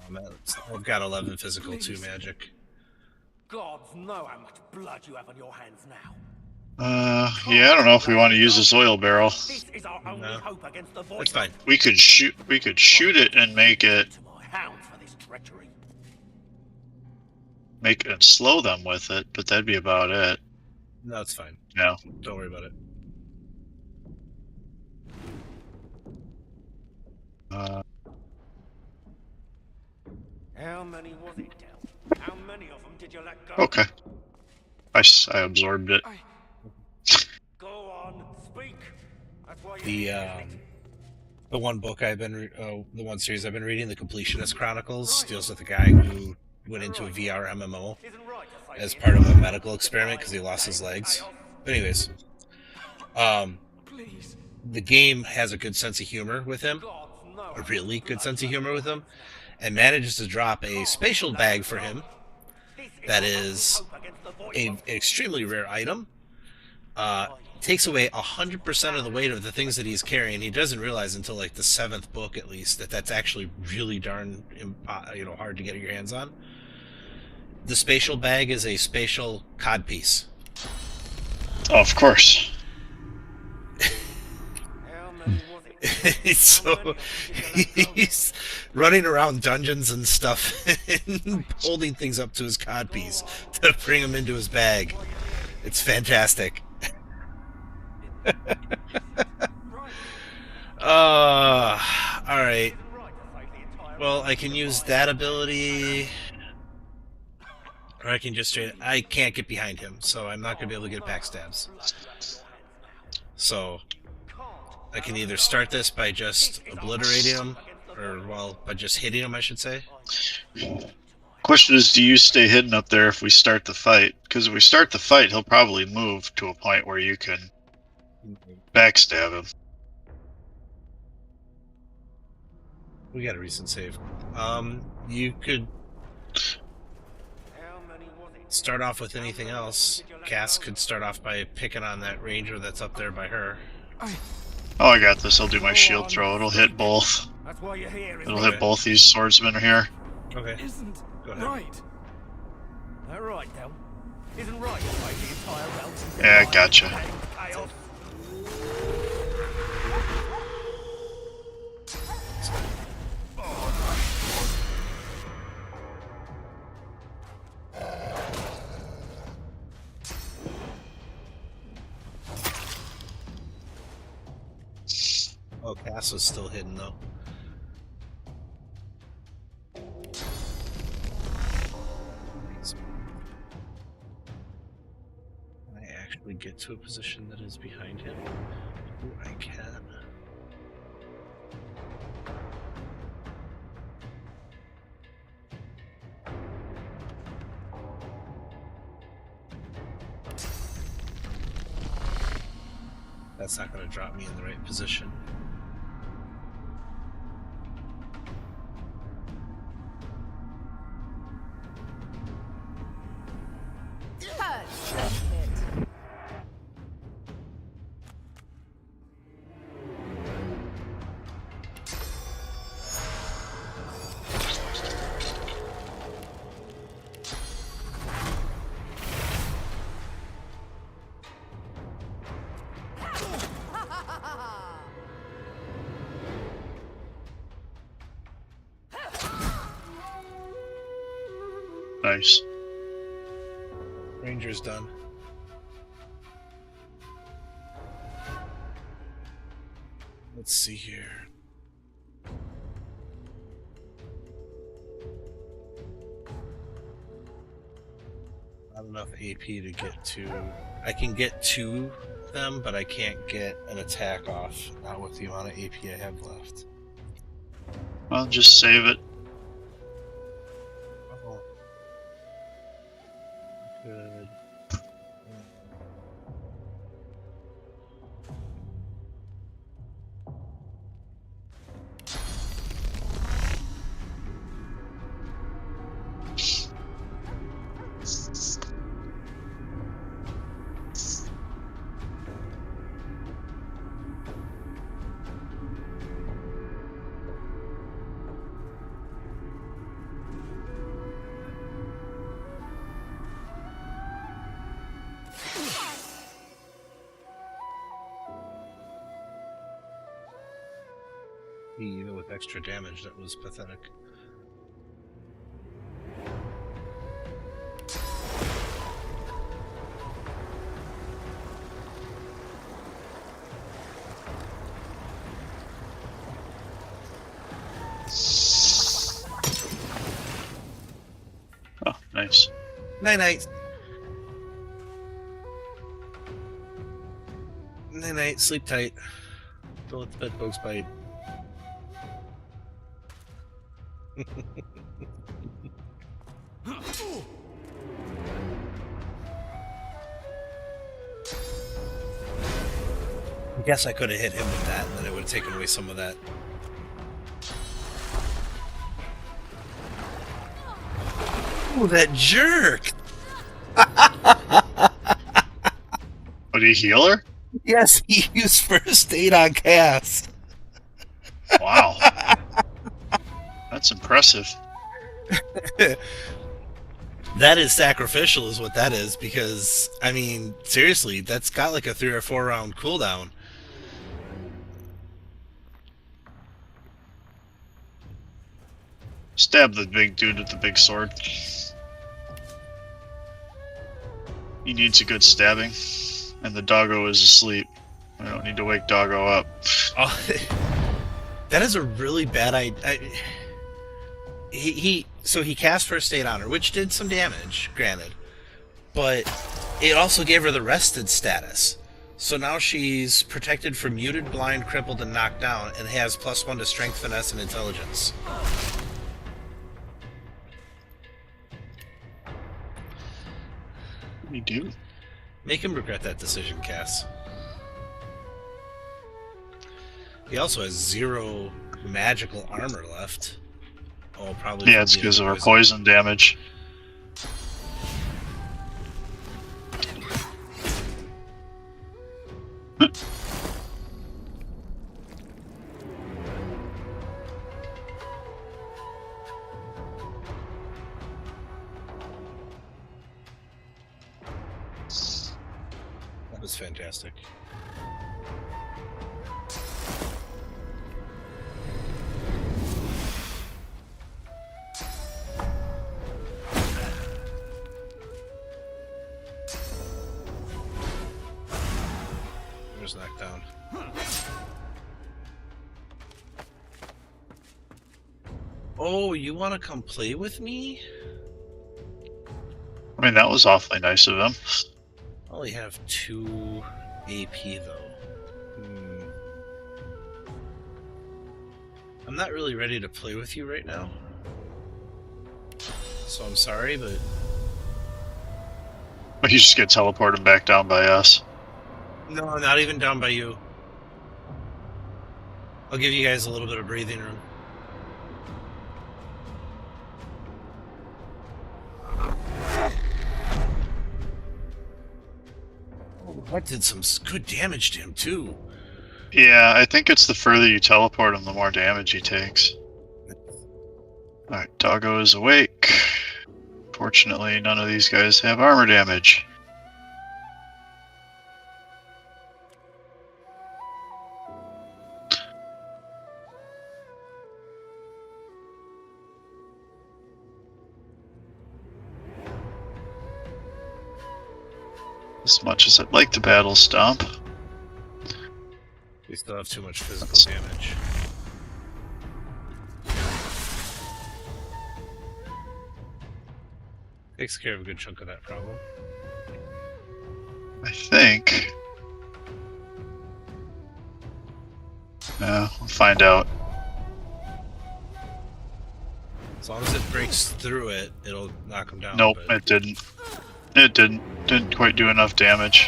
No, I've got 11 physical, 2 magic. Gods know how much blood you have on your hands now. Yeah, I don't know if we want to use this oil barrel. This is our only No. hope against the Void. That's fine. We could shoot it and make it To my hounds for this treachery. slow them with it, but that'd be about it. No, it's fine. Yeah. Don't worry about it. How many was it, Del? How many of them did you let go? Okay. I absorbed it. Go on, speak. That's why you're The here. the one book I've been the one series I've been reading, the Completionist Chronicles, deals with a guy who went into a VR MMO Isn't right to say as the part of a medical experiment because he lost his legs. But anyways, Please. the game has a good sense of humor with him, gods know a really good sense of humor with him, and manages to drop a spatial bag for him that is an extremely rare item. Takes away 100% of the weight of the things that he's carrying. He doesn't realize until like the 7th book, at least, that that's actually really darn hard to get your hands on. The spatial bag is a spatial codpiece. Oh, of course. How many was it? So he's running around dungeons and stuff and holding things up to his codpiece to bring them into his bag. It's fantastic. Alright. Well, I can use that ability, or I can just straight. I can't get behind him, so I'm not going to be able to get backstabs. So, I can either start this by just obliterating him, or, well, by just hitting him, I should say. Question is, do you stay hidden up there if we start the fight? Because if we start the fight, he'll probably move to a point where you can backstab him. We got a recent save. You could start off with anything else. Cass could start off by picking on that ranger that's up there by her. Oh, I got this. I'll do my shield throw. It'll hit both. That's why you're here, isn't It'll it? hit both these swordsmen here. Okay. Isn't Go ahead. right. All right, Del. Isn't right to fight the entire realm. Yeah, gotcha. Chaos. Oh, Cass was still hidden though. Can I actually get to a position that is behind him? Oh, I can. That's not going to drop me in the right position. Nice. Ranger's done. Let's see here. Not enough AP to get to. I can get to them, but I can't get an attack off. Not with the amount of AP I have left. Well, just save it. Oh. Good. Even with extra damage, that was pathetic. Oh, nice. Night night. Night night. Sleep tight. Don't let the bed bugs bite. I guess I could have hit him with that, and then it would have taken away some of that. Oh, that jerk! Oh, did he heal her? Yes, he used first aid on Cass. Wow. That's impressive. That is sacrificial, is what that is, because, I mean, seriously, that's got like a 3 or 4 round cooldown. Stab the big dude with the big sword. He needs a good stabbing. And the doggo is asleep. I don't need to wake doggo up. Oh, that is a really bad idea. So he cast first aid on her, which did some damage, granted, but it also gave her the rested status. So now she's protected from muted, blind, crippled, and knocked down, and has +1 to strength, finesse, and intelligence. What do you do? Make him regret that decision, Cass. He also has 0 magical armor left. Oh, probably. Yeah, it's because of our poison damage. was fantastic. There's knockdown. Oh, you want to come play with me? I mean, that was awfully nice of him. I only have 2 AP though. I'm not really ready to play with you right now. So I'm sorry, but You just get teleported back down by us. no, not even down by you. I'll give you guys a little bit of breathing room. That did some good damage to him too. Yeah, I think it's the further you teleport him, the more damage he takes. Alright, Doggo is awake. Fortunately, none of these guys have armor damage. As much as I'd like to battle stomp. We still have too much physical damage. Takes care of a good chunk of that problem. I think. We'll find out. As long as it breaks through it, it'll knock him down. Nope, but... it didn't. It didn't. Didn't quite do enough damage.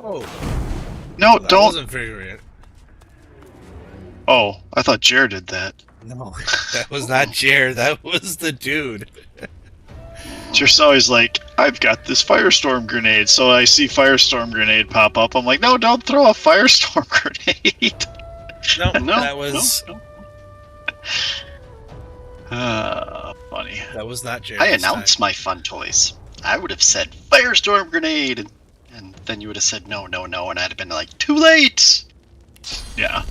Oh. No, That don't. wasn't very... Oh, I thought Jer did that. No, that was not Jer. That was the dude. Jer's always like, I've got this firestorm grenade. So I see firestorm grenade pop up. I'm like, no, don't throw a firestorm grenade. No, No, that was... Funny. That was not Jer. I this announced my fun toys. I would have said firestorm grenade, and then you would have said no, no, no, and I'd have been like, too late. Yeah.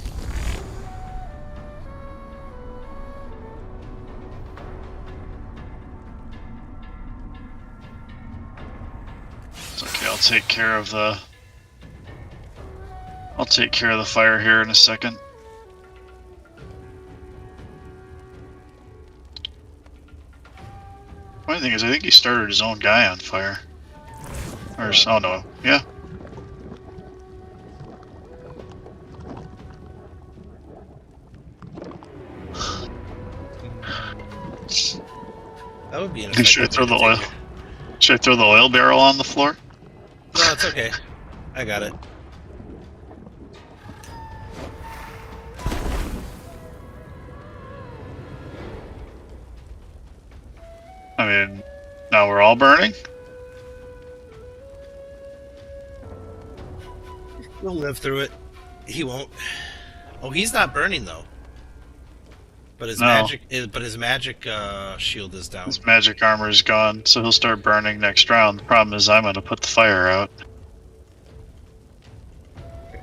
It's okay, I'll take care of the fire here in a second. Funny thing is, I think he started his own guy on fire. Or, oh no, yeah. That would be an Should I effective throw the way to oil? take it. Should I throw the oil barrel on the floor? No, it's okay. I got it. I mean, now we're all burning? We'll live through it. He won't. Oh, he's not burning though. But his No. magic shield is down. His magic armor is gone, so he'll start burning next round. The problem is I'm going to put the fire out.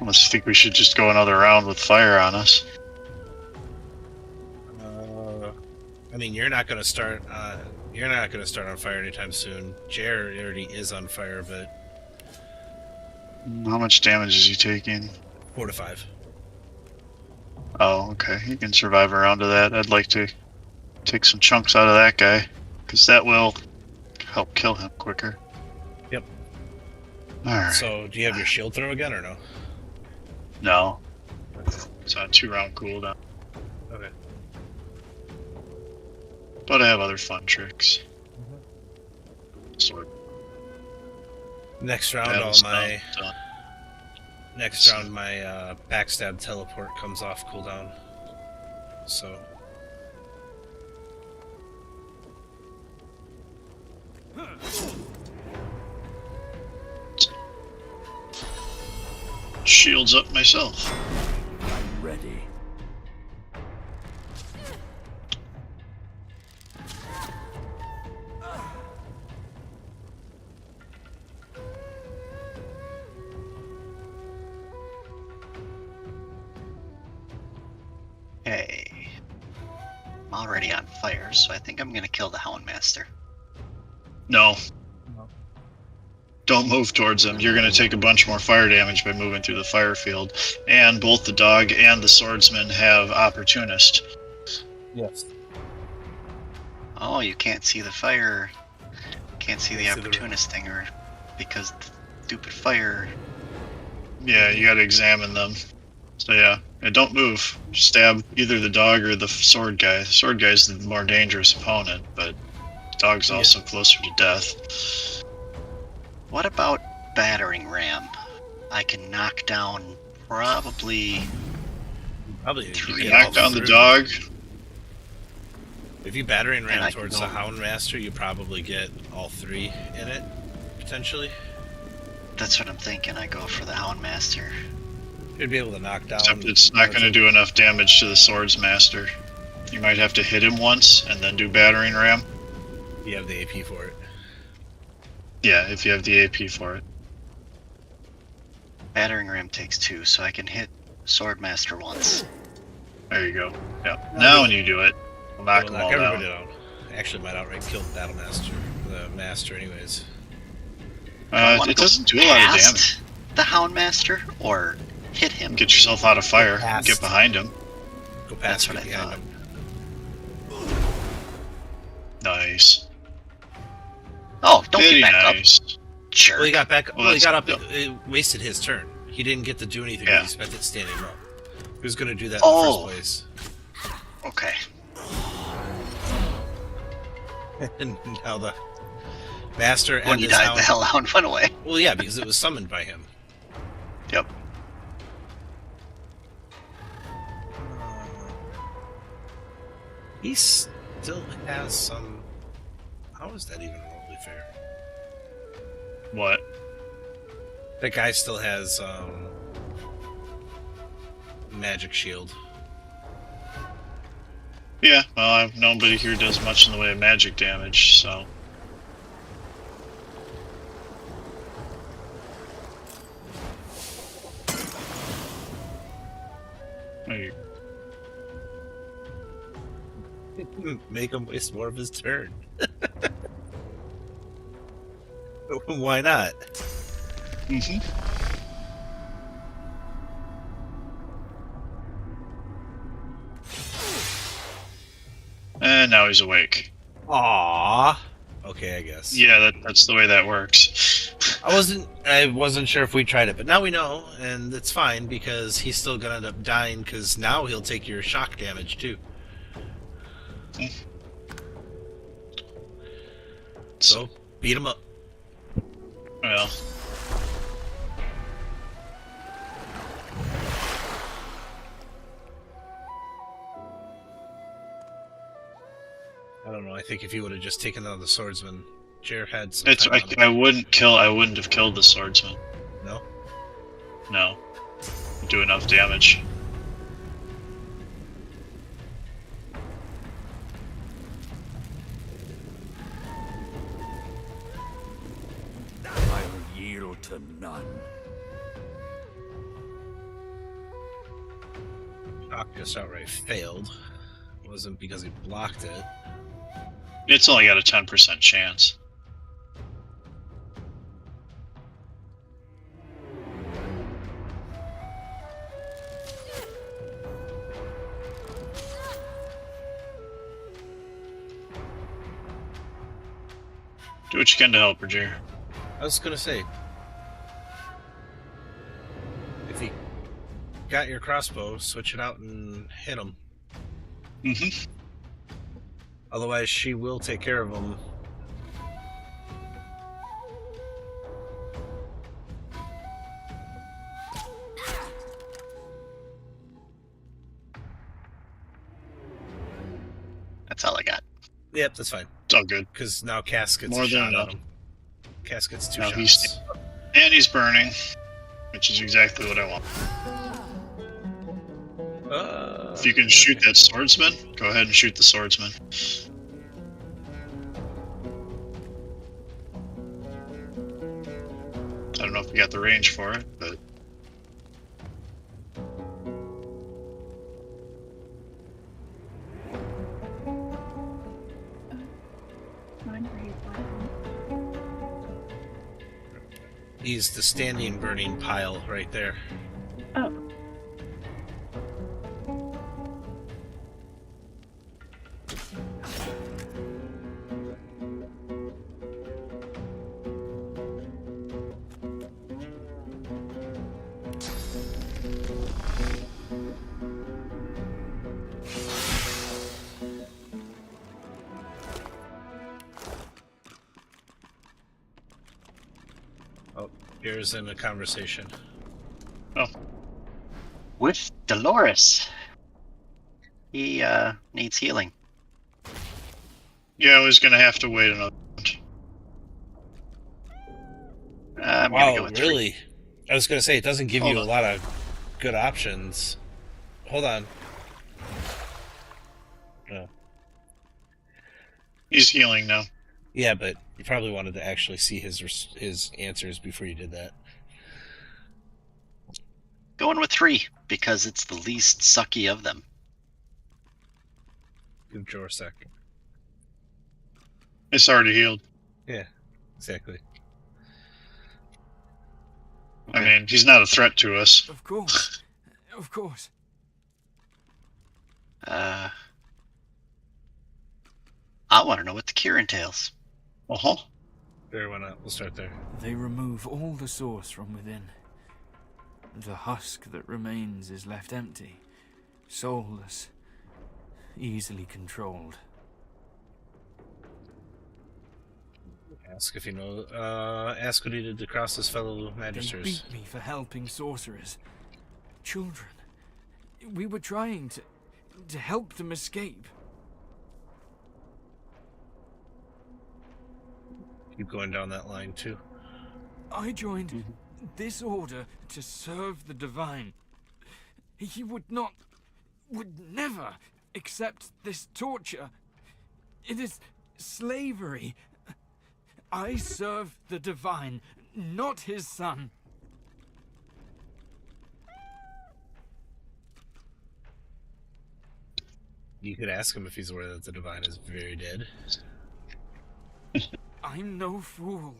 Unless you think we should just go another round with fire on us. I mean, you're not going to start. You're not going to start on fire anytime soon. Jer already is on fire, but How much damage is he taking? 4 to 5. Oh, okay. He can survive a round of that. I'd like to take some chunks out of that guy, because that will help kill him quicker. Yep. Alright. So, do you have your shield throw again or no? No. It's on a 2-round cooldown. Okay. But I have other fun tricks. Sword. Next round, battle all spell my done. Next round, my backstab teleport comes off cooldown. So. Shields up myself. I'm ready. Hey. I'm already on fire, so I think I'm gonna kill the Houndmaster. No. Don't move towards him. You're going to take a bunch more fire damage by moving through the fire field. And both the dog and the swordsman have opportunist. Yes. Oh, you can't see the fire. Can't see the See the- opportunist thing, or because the stupid fire. Yeah, you got to examine them. So yeah, and don't move. Stab either the dog or the sword guy. The sword guy's the more dangerous opponent, but the dog's also closer to death. What about battering ram? I can knock down probably. Probably Three. get Knock all down the through. dog. If you battering And ram I can towards go- the Houndmaster, you probably get all 3 in it, potentially. That's what I'm thinking. I go for the Houndmaster. You'd be able to knock down. Except it's not going to do enough damage to the swordsmaster. You might have to hit him once and then do battering ram. You have the AP for it. Yeah, if you have the AP for it. Battering ram takes 2, so I can hit Swordmaster once. There you go. Yeah. Now when you do it, we'll knock It'll them all everybody down. down. Actually, might outright kill the Battle Master, the Master, anyways. I wanna It go doesn't do a lot of past damage. The Houndmaster, or hit him. Get yourself out of fire. Past. Get behind him. Go That's past what it I behind thought. him. Nice. Oh, don't Very get back nice. up, jerk. Well, he got back. Well, Well, he got up. that's- It wasted his turn. He didn't get to do anything. Yeah. He spent it standing up. He was going to do that Oh. in the first Okay. place. And now the Master When and you his died, Hound. the Hellhound went away. Well, yeah, because it was summoned by him. Yep. He still has some. How is that even remotely fair? What? That guy still has magic shield. Yeah, well, nobody here does much in the way of magic damage, so. There you Make him waste more of his turn. Why not? Mhm. And now he's awake. Aww. Okay, I guess. Yeah, that's the way that works. I wasn't sure if we tried it, but now we know, and it's fine because he's still gonna end up dying because now he'll take your shock damage too. So beat him up. Well, I don't know. I think if he would have just taken out the swordsman, Jer had some. it's time on him. I wouldn't have killed the swordsman. No. No. Do enough damage. I'll yield to none. Shock just outright failed. It wasn't because he blocked it. It's only got a 10% chance. Do what you can to help her, Jer. I was gonna say, if he got your crossbow, switch it out and hit him. Mm-hmm. Otherwise, she will take care of him. That's all I got. Yep, that's fine. It's all good. Because now Cass gets More a than shot enough. on him. Cass gets 2 Now shots. And he's burning, which is exactly what I want. If you can shoot that swordsman, go ahead and shoot the swordsman. I don't know if you got the range for it, but Mine where he went. He's the standing burning pile right there. Oh. Oh, here's in a conversation. oh, With Dolores. He needs healing. yeah, I was gonna have to wait another round. I'm gonna go Wow, with really? I was going to say, it doesn't give Hold you on. a lot of good options. Hold on. No. He's healing now. Yeah, but you probably wanted to actually see his answers before you did that. 3. Going with 3 because it's the least sucky of them. Give Joe a sec. It's already healed. Yeah, exactly. I mean, he's not a threat to us. Of course. Of course. I want to know what the cure entails. Uh-huh. There, why not? We'll start there. They remove all the source from within. The husk that remains is left empty, soulless, easily controlled. Ask if you know. Ask what he did to cross his fellow They magisters. beat me for helping sorcerers. Children. We were trying to help them escape. Keep going down that line too. I joined this order to serve the divine. He would never accept this torture. It is slavery. I serve the divine, not his son. You could ask him if he's aware that the divine is very dead. I'm no fool,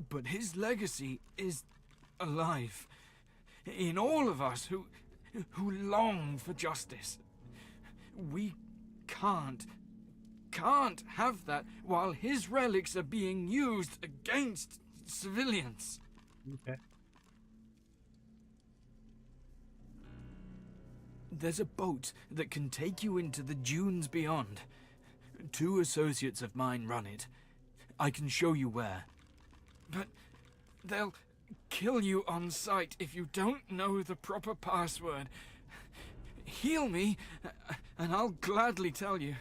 but his legacy is alive in all of us who long for justice. We can't have that while his relics are being used against civilians. Okay. There's a boat that can take you into the dunes beyond. 2 associates of mine run it. I can show you where. But they'll kill you on sight if you don't know the proper password. Heal me, and I'll gladly tell you.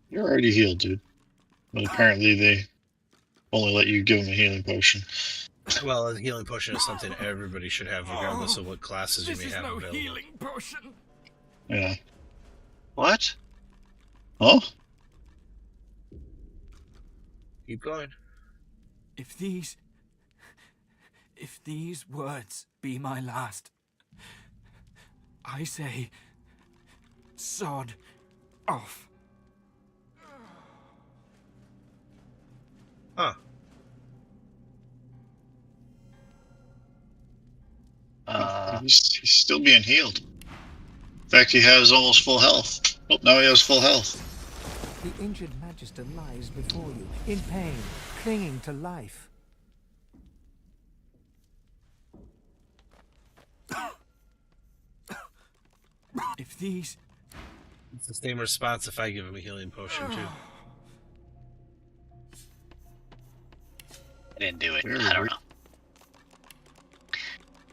You're already healed, dude. But apparently they only let you give him a healing potion. Well, a healing potion is something everybody should have, regardless of what classes you This may is have no available. healing potion. Yeah. What? Huh? Keep going. If these words be my last, I say, sod off. Huh. He's still being healed. In fact, he has almost full health. Oh, now he has full health. The injured Magister lies before you, in pain, clinging to life. If these... It's the same response if I give him a healing potion, too. I didn't do it. Where- I don't where- know.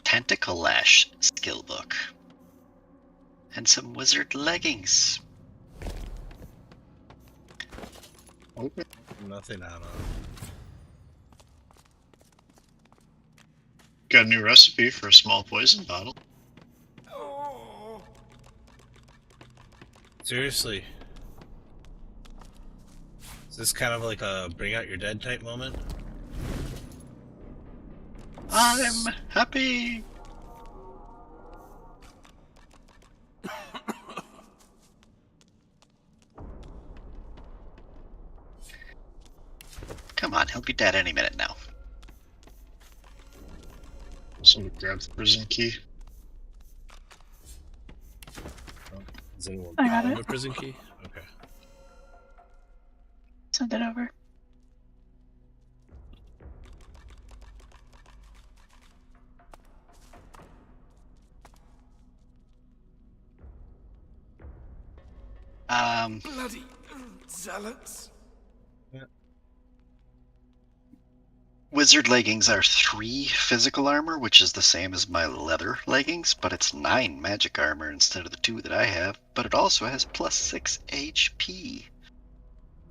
Tentacle Lash skill book. And some wizard leggings. Okay. Nothing on Got a new recipe for a small poison bottle. Seriously. Is this kind of like a bring out your dead type moment? I'm happy. Come on, he'll be dead any minute now. Somebody grab the prison key. Does anyone I got found it. the prison key? Okay. Send it over. Bloody zealots. Wizard leggings are 3 physical armor, which is the same as my leather leggings, but it's 9 magic armor instead of the 2 that I have. But it also has plus 6 HP.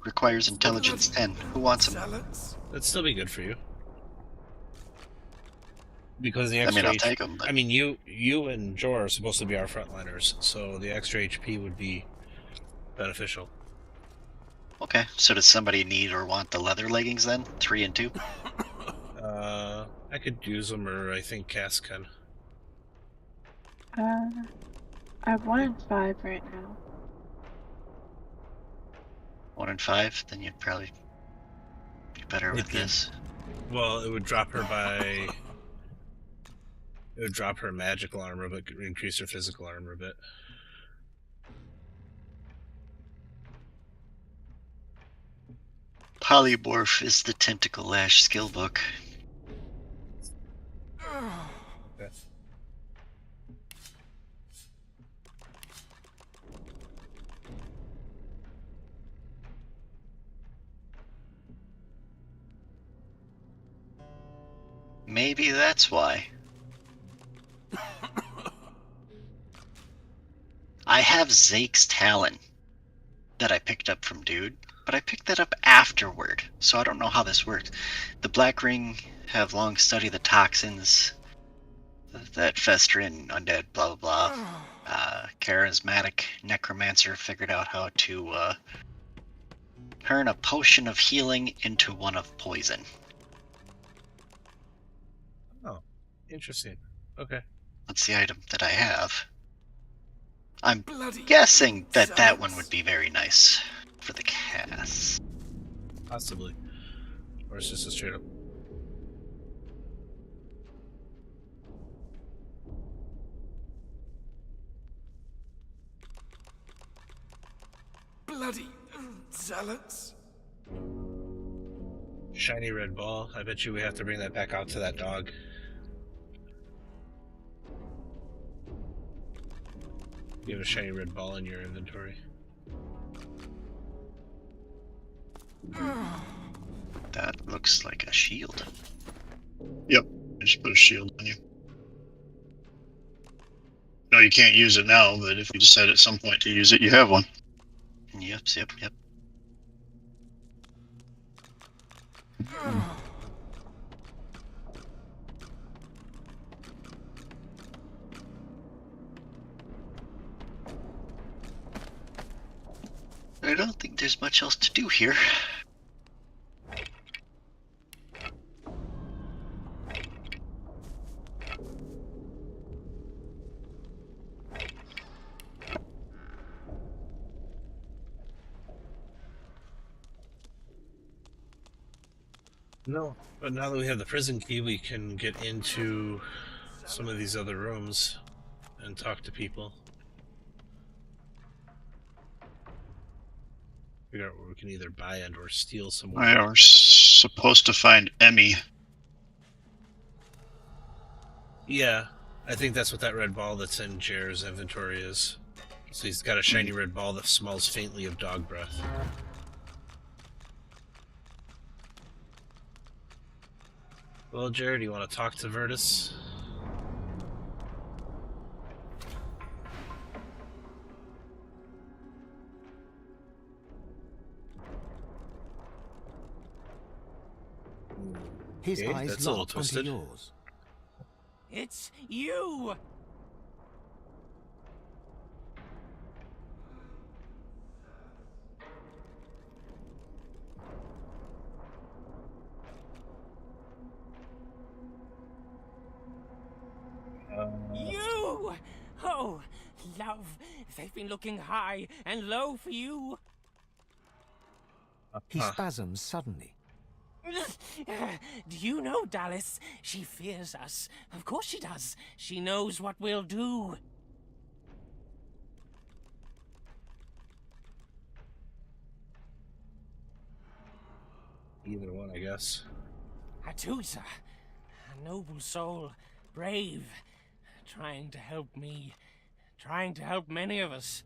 Requires intelligence 10. Who wants them? Zealots. That'd still be good for you. Because the I extra mean, I'll take them. I mean, you and Jor are supposed to be our frontliners, so the extra HP would be beneficial. Okay, so does somebody need or want the leather leggings then? 3 and 2? I could use them, or I think Cass can. I have 1 and 5 right now. 1 and 5? Then you'd probably be better with this. Well, it would drop her by. It would drop her magical armor, but increase her physical armor a bit. Polymorph is the Tentacle Lash skill book. Okay. Maybe that's why. I have Zake's Talon that I picked up from Dude, but I picked that up afterward, so I don't know how this works. The Black Ring have long studied the toxins that fester in undead, blah blah blah. Charismatic Necromancer figured out how to turn a potion of healing into one of poison. Oh, interesting. Okay. That's the item that I have. I'm Bloody guessing that that zealots. one would be very nice for the Cass. Possibly. Or it's just a straight up. Bloody zealots. Shiny red ball. I bet you we have to bring that back out to that dog. You have a shiny red ball in your inventory. That looks like a shield. Yep, I just put a shield on you. No, you can't use it now, but if you decide at some point to use it, you have one. Yep. I don't think there's much else to do here. No, but now that we have the prison key, we can get into some of these other rooms and talk to people. Figure out where we can either buy and or steal some. We are supposed to find Emmy. Yeah, I think that's what that red ball that's in Jer's inventory is. So he's got a shiny red ball that smells faintly of dog breath. Well, Jer, do you want to talk to Virtus? His Okay, eyes that's a little lock onto twisted. yours. It's you! You! Oh, love, they've been looking high and low for you. He spasms suddenly. Do you know, Dallas? She fears us. Of course she does. She knows what we'll do. Either one, I guess. Atusa, a noble soul, brave, trying to help me, trying to help many of us.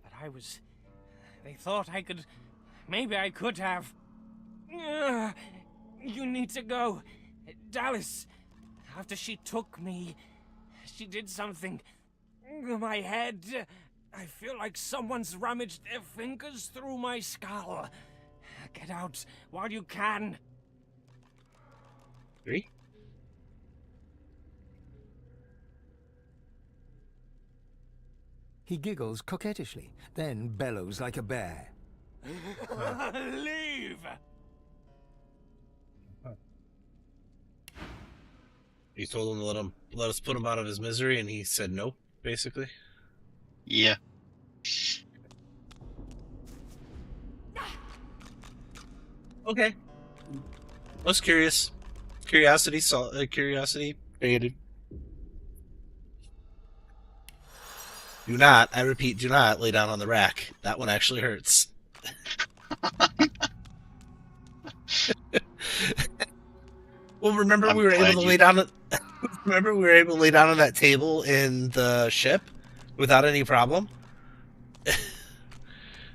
But they thought I could, maybe I could have. You need to go. Dallas, after she took me, she did something. My head. I feel like someone's rummaged their fingers through my skull. Get out while you can. 3? He giggles coquettishly, then bellows like a bear. Leave! You told him to let us put him out of his misery, and he said no, basically. Yeah. Okay. I was curious. Curiosity faded. Do not, I repeat, do not lay down on the rack. That one actually hurts. Well, remember we were able to lay down. Remember we were able to lay down on that table in the ship without any problem.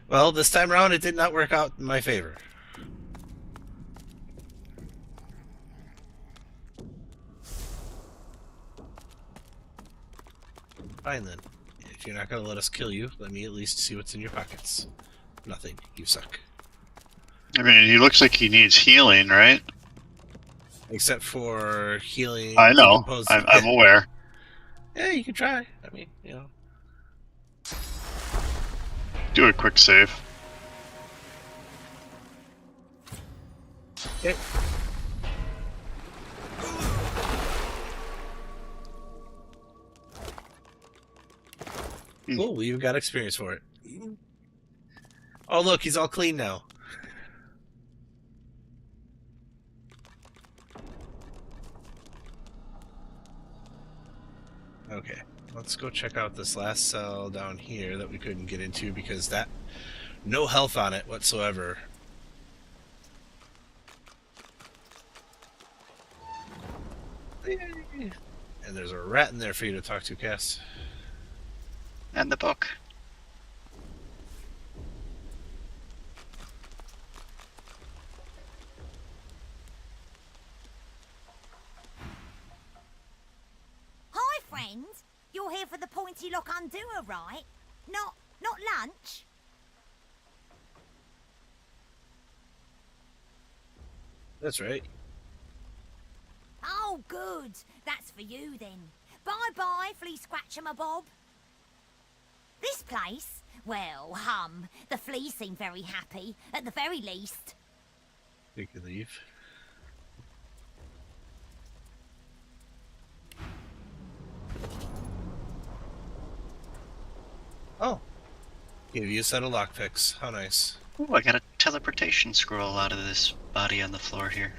Well, this time around, it did not work out in my favor. Fine then. If you're not going to let us kill you, let me at least see what's in your pockets. Nothing. You suck. I mean, he looks like he needs healing, right? Except for healing. I know. decomposed- I'm aware. Yeah, you can try. I mean, you know. Do a quick save. Okay. Cool, you've got experience for it. Oh, look, he's all clean now. Okay, let's go check out this last cell down here that we couldn't get into because that... no health on it whatsoever. And there's a rat in there for you to talk to, Cass. And the book. Hi, friends. You're here for the pointy lock undoer, right? Not lunch? That's right. Oh, good. That's for you, then. Bye-bye, Flea Scratcher Bob. This place? Well, the fleas seem very happy, at the very least. You can leave. Oh. Give you a set of lockpicks. How nice. Ooh, I got a teleportation scroll out of this body on the floor here.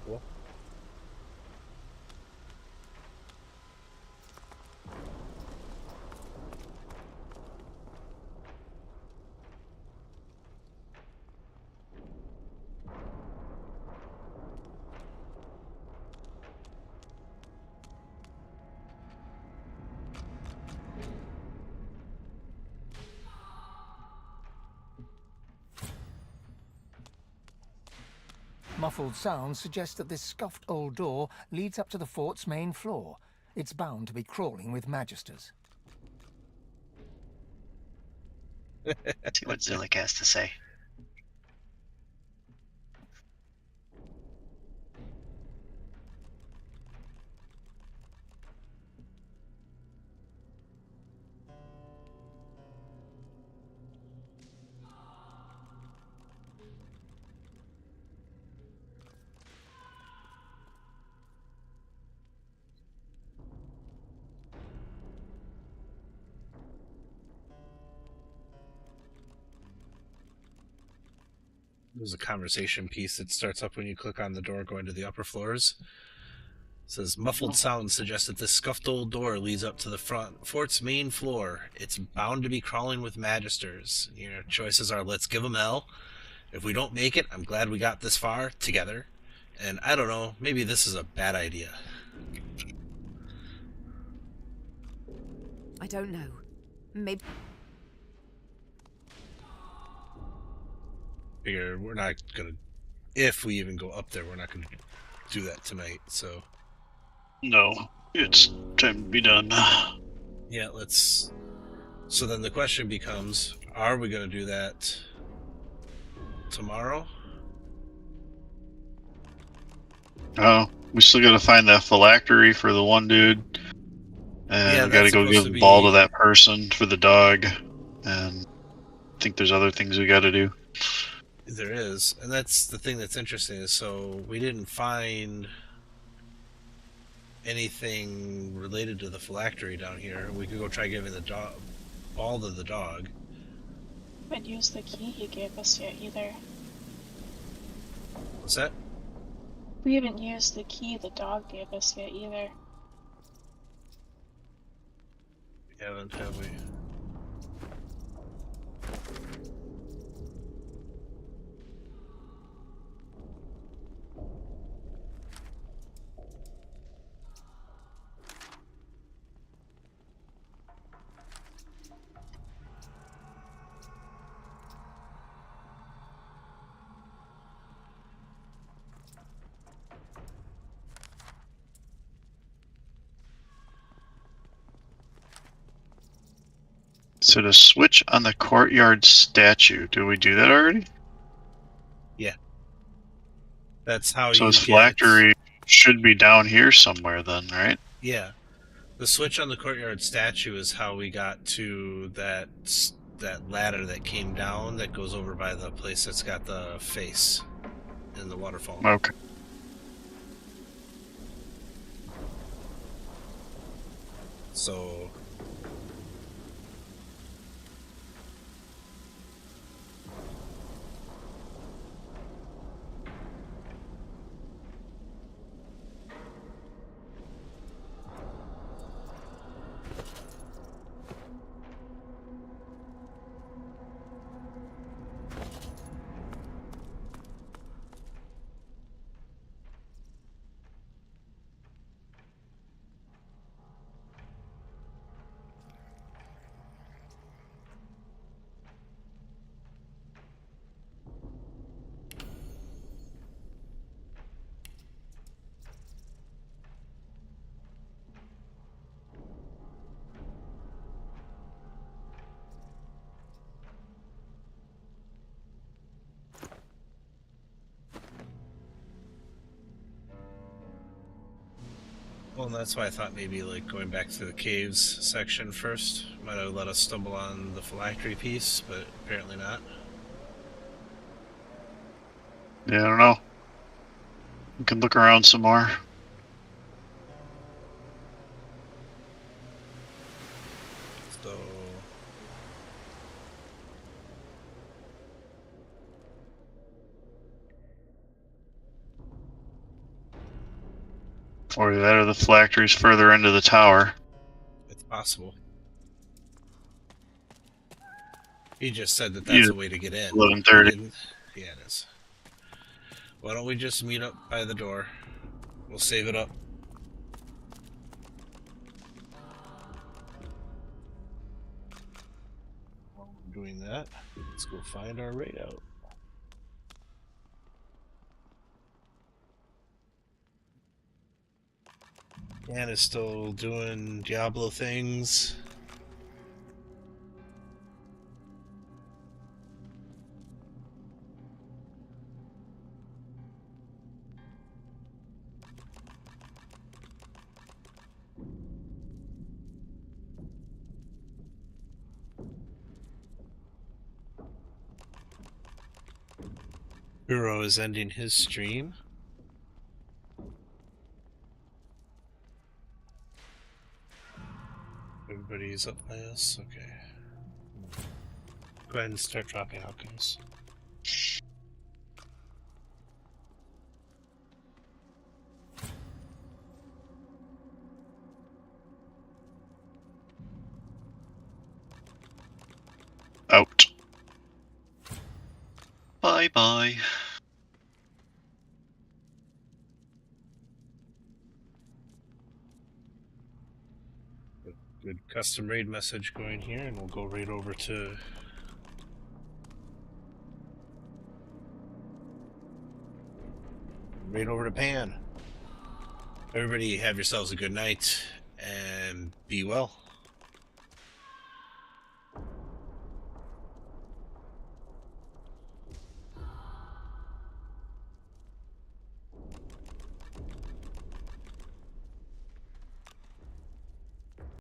Cool. Muffled sounds suggest that this scuffed old door leads up to the fort's main floor. It's bound to be crawling with magisters. See what Zillick has to say. There's a conversation piece that starts up when you click on the door going to the upper floors. It says, muffled sounds suggest that this scuffed old door leads up to the fort's main floor. It's bound to be crawling with magisters. Your choices are, let's give them hell. If we don't make it, I'm glad we got this far together. And I don't know, maybe this is a bad idea. I don't know. Maybe. Figure we're not gonna, if we even go up there, we're not gonna do that tonight, so. No, it's time to be done. Yeah, let's. So then the question becomes, are we gonna do that tomorrow? Oh, we still gotta find that phylactery for the one dude. And Yeah, we gotta that's go supposed give to the be- ball to that person for the dog. And I think there's other things we gotta do. There is, and that's the thing that's interesting, is so we didn't find anything related to the phylactery down here. We could go try giving the ball to the dog. Haven't used the key he gave us yet either. What's that? We haven't used the key the dog gave us yet either. We haven't, have we? So to switch on the courtyard statue, did we do that already? Yeah. That's how So you his get... phylactery should be down here somewhere then, right? Yeah. The switch on the courtyard statue is how we got to that ladder that came down that goes over by the place that's got the face in the waterfall. Okay. So... Well, and that's why I thought maybe like going back to the caves section first might have let us stumble on the phylactery piece, but apparently not. Yeah, I don't know. We can look around some more. So... Or that or the phylactery's further into the tower. It's possible. He just said that that's Yeah. a way to get in. 11:30. Yeah, it is. Why don't we just meet up by the door? We'll save it up. While we're doing that, let's go find our raid out. Dan is still doing Diablo things. Hero is ending his stream. Everybody's up by us? Okay. Go ahead and start dropping out, guys. Bye-bye. Good custom raid message going here, and we'll go right over to Pan. Everybody have yourselves a good night and be well.